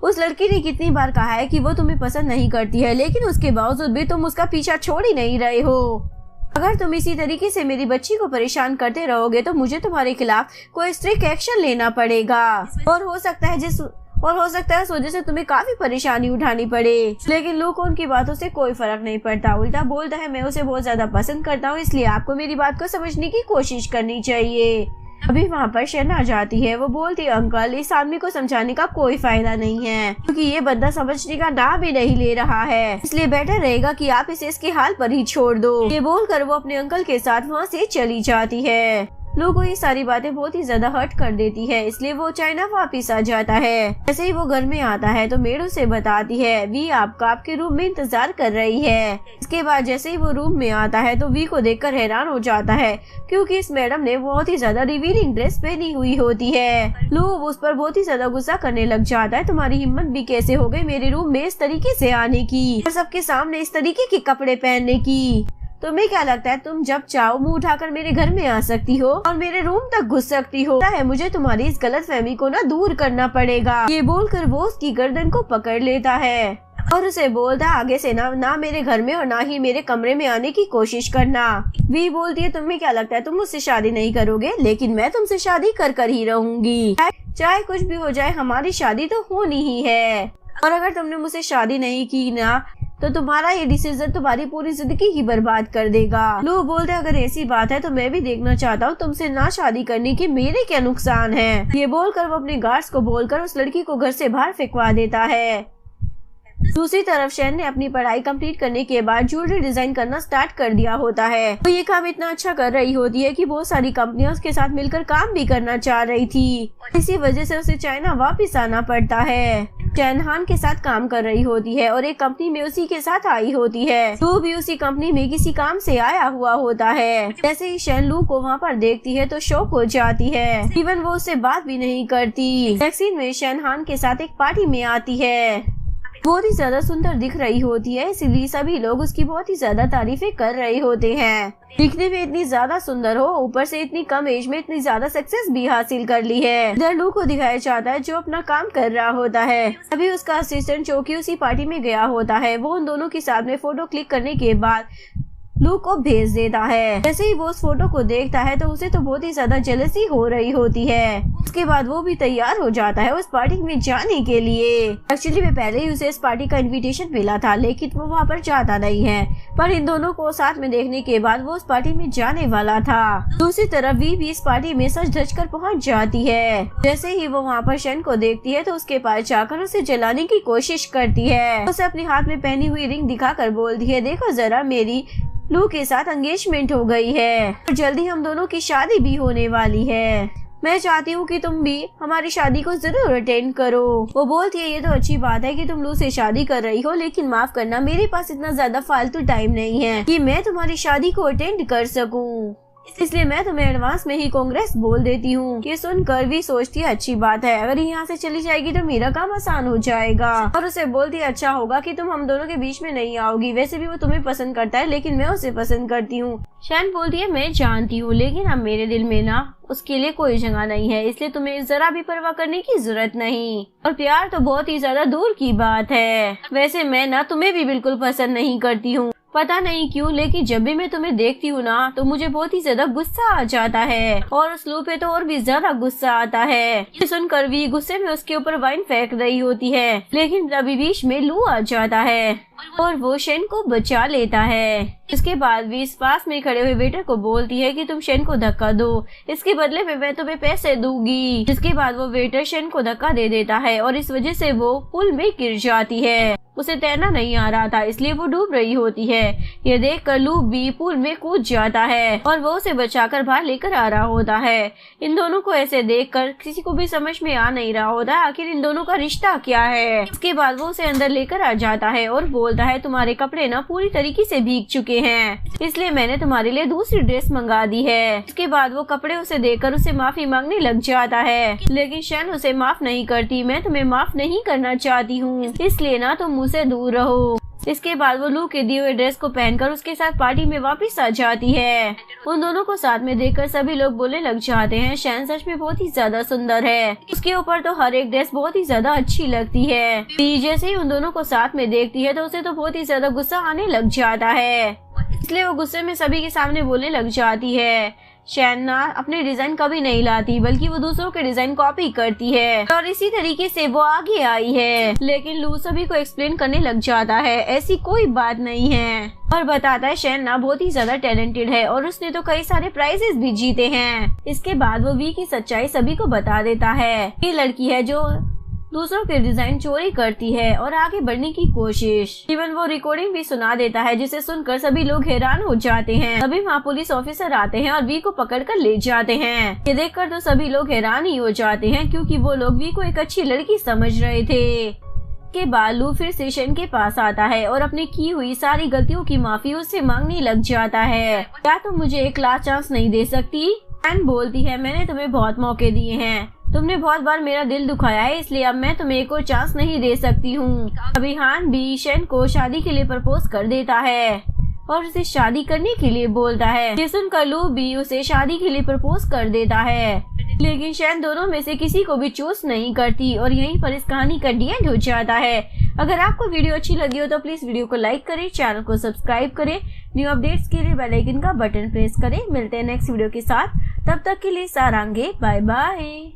उस लड़की ने कितनी बार कहा है कि वो तुम्हें पसंद नहीं करती है, लेकिन उसके बावजूद भी तुम उसका पीछा छोड़ ही नहीं रहे हो। अगर तुम इसी तरीके से मेरी बच्ची को परेशान करते रहोगे तो मुझे तुम्हारे खिलाफ कोई स्ट्रिक्ट एक्शन लेना पड़ेगा, और हो सकता है इस वजह से तुम्हें काफी परेशानी उठानी पड़े। लेकिन लू को उनकी बातों से कोई फर्क नहीं पड़ता, उल्टा बोलता है, मैं उसे बहुत ज्यादा पसंद करता हूँ, इसलिए आपको मेरी बात को समझने की कोशिश करनी चाहिए। अभी वहाँ पर शेन आ जाती है। वो बोलती है, अंकल इस आदमी को समझाने का कोई फायदा नहीं है, क्योंकि ये बंदा समझने का नाम भी नहीं ले रहा है, इसलिए बेटर रहेगा कि आप इसे इसके हाल पर ही छोड़ दो। ये बोलकर वो अपने अंकल के साथ वहाँ से चली जाती है। लोगों को ये सारी बातें बहुत ही ज्यादा हर्ट कर देती है, इसलिए वो चाइना वापिस आ जाता है। जैसे ही वो घर में आता है तो मेड उसे बताती है, वी आपके रूम में इंतजार कर रही है। इसके बाद जैसे ही वो रूम में आता है तो वी को देखकर हैरान हो जाता है, क्योंकि इस मैडम ने बहुत ही ज्यादा रिवीलिंग ड्रेस पहनी हुई होती है। लोग उस पर बहुत ही ज्यादा गुस्सा करने लग जाता है, तुम्हारी हिम्मत भी कैसे हो गई मेरे रूम में इस तरीके से आने की और सबके सामने इस तरीके के कपड़े पहनने की? तुम्हें क्या लगता है तुम जब चाहो मुंह उठाकर मेरे घर में आ सकती हो और मेरे रूम तक घुस सकती हो? है मुझे तुम्हारी इस गलतफहमी को ना दूर करना पड़ेगा। ये बोलकर वो उसकी गर्दन को पकड़ लेता है और उसे बोलता है, आगे से ना मेरे घर में और ना ही मेरे कमरे में आने की कोशिश करना। वी बोलती है, तुम्हें क्या लगता है तुम मुझसे शादी नहीं करोगे? लेकिन मैं तुमसे शादी कर ही रहूंगी, चाहे कुछ भी हो जाए, हमारी शादी तो होनी ही है। और अगर तुमने मुझसे शादी नहीं की ना तो तुम्हारा ये डिसीजन तुम्हारी पूरी जिंदगी ही बर्बाद कर देगा। लोग बोलते हैं, अगर ऐसी बात है तो मैं भी देखना चाहता हूँ तुमसे ना शादी करने के मेरे क्या नुकसान है। ये बोलकर वो अपने गार्ड्स को बोलकर उस लड़की को घर से बाहर फेंकवा देता है। दूसरी तरफ शेन ने अपनी पढ़ाई कंप्लीट करने के बाद ज्वेलरी डिजाइन करना स्टार्ट कर दिया होता है। तो ये काम इतना अच्छा कर रही होती है कि बहुत सारी कंपनियां उसके साथ मिलकर काम भी करना चाह रही थी। इसी वजह से उसे चाइना वापस आना पड़ता है। चैन हान के साथ काम कर रही होती है और एक कंपनी में उसी के साथ आई होती है। लू भी उसी कंपनी में किसी काम से आया हुआ होता है। जैसे ही शेन लू को वहाँ पर देखती है तो शॉक हो जाती है, इवन वो उससे बात भी नहीं करती। वैक्सीन में शेन हान के साथ एक पार्टी में आती है। बहुत ही ज्यादा सुंदर दिख रही होती है, इसलिए सभी लोग उसकी बहुत ही ज्यादा तारीफें कर रहे होते हैं। दिखने में इतनी ज्यादा सुंदर हो, ऊपर से इतनी कम एज में इतनी ज्यादा सक्सेस भी हासिल कर ली है। इधर लू को दिखाया जाता है जो अपना काम कर रहा होता है। अभी उसका असिस्टेंट जो कि उसी पार्टी में गया होता है, वो उन दोनों के साथ में फोटो क्लिक करने के बाद लू को भेज देता है। जैसे ही वो उस फोटो को देखता है तो उसे तो बहुत ही ज्यादा जेलसी हो रही होती है। उसके बाद वो भी तैयार हो जाता है उस पार्टी में जाने के लिए। एक्चुअली में पहले ही उसे इस पार्टी का इनविटेशन मिला था, लेकिन वो वहाँ पर जाता नहीं है। पर इन दोनों को साथ में देखने के बाद वो उस पार्टी में जाने वाला था। दूसरी तरफ वी भी इस पार्टी में सच धज कर पहुँच जाती है। जैसे ही वो वहाँ पर शेन को देखती है तो उसके पास जाकर उसे जलाने की कोशिश करती है। उसे अपने हाथ में पहनी हुई रिंग दिखाकर बोलती है, देखो जरा मेरी लू के साथ एंगेजमेंट हो गई है और जल्दी हम दोनों की शादी भी होने वाली है। मैं चाहती हूँ कि तुम भी हमारी शादी को जरूर अटेंड करो। वो बोलती है, ये तो अच्छी बात है कि तुम लू से शादी कर रही हो, लेकिन माफ करना मेरे पास इतना ज्यादा फालतू टाइम नहीं है कि मैं तुम्हारी शादी को अटेंड कर सकूँ, इसलिए मैं तुम्हें एडवांस में ही कांग्रेस बोल देती हूँ। ये सुनकर भी सोचती है, अच्छी बात है, अगर यहाँ से चली जाएगी तो मेरा काम आसान हो जाएगा। और उसे बोलती है, अच्छा होगा कि तुम हम दोनों के बीच में नहीं आओगी, वैसे भी वो तुम्हें पसंद करता है लेकिन मैं उसे पसंद करती हूँ। शैन बोलती है, मैं जानती हूँ, लेकिन अब मेरे दिल में ना उसके लिए कोई जगह नहीं है, इसलिए तुम्हें जरा भी परवाह करने की जरूरत नहीं। और प्यार तो बहुत ही ज्यादा दूर की बात है, वैसे मैं ना तुम्हें भी बिल्कुल पसंद नहीं करती हूँ। पता नहीं क्यों, लेकिन जब भी मैं तुम्हें देखती हूँ ना तो मुझे बहुत ही ज्यादा गुस्सा आ जाता है, और उस लू पे तो और भी ज्यादा गुस्सा आता है। ये सुनकर वी गुस्से में उसके ऊपर वाइन फेंक रही होती है, लेकिन तभी बीच में लू आ जाता है और वो शेन को बचा लेता है। इसके बाद वी पास में खड़े हुए वेटर को बोलती है कि तुम शेन को धक्का दो, इसके बदले में मैं तुम्हें पैसे दूंगी। जिसके बाद वो वेटर शेन को धक्का दे देता है और इस वजह से वो पुल में गिर जाती है। उसे तैरना नहीं आ रहा था, इसलिए वो डूब रही होती है। ये देखकर लू भी पुल में कूद जाता है और वो उसे बचाकर बाहर लेकर आ रहा होता है। इन दोनों को ऐसे देखकर किसी को भी समझ में आ नहीं रहा होता आखिर इन दोनों का रिश्ता क्या है। इसके बाद वो उसे अंदर लेकर आ जाता है और बोलता है तुम्हारे कपड़े ना पूरी तरीके से भीग चुके हैं, इसलिए मैंने तुम्हारे लिए दूसरी ड्रेस मंगा दी है। इसके बाद वो कपड़े उसे देकर उसे माफी मांगने लग जाता है, लेकिन शेन उसे माफ नहीं करती। मैं तुम्हें माफ नहीं करना चाहती हूँ, इसलिए ना तुम मुझसे दूर रहो। इसके बाद वो लू के दिए हुए ड्रेस को पहनकर उसके साथ पार्टी में वापस आ जाती है। उन दोनों को साथ में देखकर सभी लोग बोलने लग जाते हैं शेन सच में बहुत ही ज्यादा सुंदर है, उसके ऊपर तो हर एक ड्रेस बहुत ही ज्यादा अच्छी लगती है। जैसे ही उन दोनों को साथ में देखती है तो उसे तो बहुत ही ज्यादा गुस्सा आने लग जाता है, इसलिए वो गुस्से में सभी के सामने बोलने लग जाती है शेन ना अपने डिजाइन कभी नहीं लाती, बल्कि वो दूसरों के डिजाइन कॉपी करती है और इसी तरीके से वो आगे आई है। लेकिन लू सभी को एक्सप्लेन करने लग जाता है ऐसी कोई बात नहीं है और बताता है शेन ना बहुत ही ज्यादा टैलेंटेड है और उसने तो कई सारे प्राइजेस भी जीते हैं। इसके बाद वो वी की सच्चाई सभी को बता देता है। ये लड़की है जो दूसरों के डिजाइन चोरी करती है और आगे बढ़ने की कोशिश। इवन वो रिकॉर्डिंग भी सुना देता है, जिसे सुनकर सभी लोग हैरान हो जाते हैं। तभी वहाँ पुलिस ऑफिसर आते हैं और वी को पकड़कर ले जाते हैं। ये देखकर तो सभी लोग हैरान ही हो जाते हैं, क्योंकि वो लोग वी को एक अच्छी लड़की समझ रहे थे। के बाद लू फिर से शेन के पास आता है और अपनी की हुई सारी गलतियों की माफी उससे मांगने लग जाता है। क्या तुम मुझे एक लास्ट चांस नहीं दे सकती? शेन बोलती है मैंने तुम्हें बहुत मौके दिए हैं, तुमने बहुत बार मेरा दिल दुखाया है, इसलिए अब मैं तुम्हें एक और चांस नहीं दे सकती हूँ। अभी हान भी शेन को शादी के लिए प्रपोज कर देता है और उसे शादी करने के लिए बोलता है। ये सुनकर लू भी उसे शादी के लिए प्रपोज कर देता है, लेकिन शेन दोनों में से किसी को भी चूज नहीं करती और यहीं पर इस कहानी का एंड हो जाता है। अगर आपको वीडियो अच्छी लगी हो तो प्लीज वीडियो को लाइक करें, चैनल को सब्सक्राइब करें, न्यू अपडेट्स के लिए बेल आइकन का बटन प्रेस करें। मिलते हैं नेक्स्ट वीडियो के साथ, तब तक के लिए सारांगे, बाय बाय।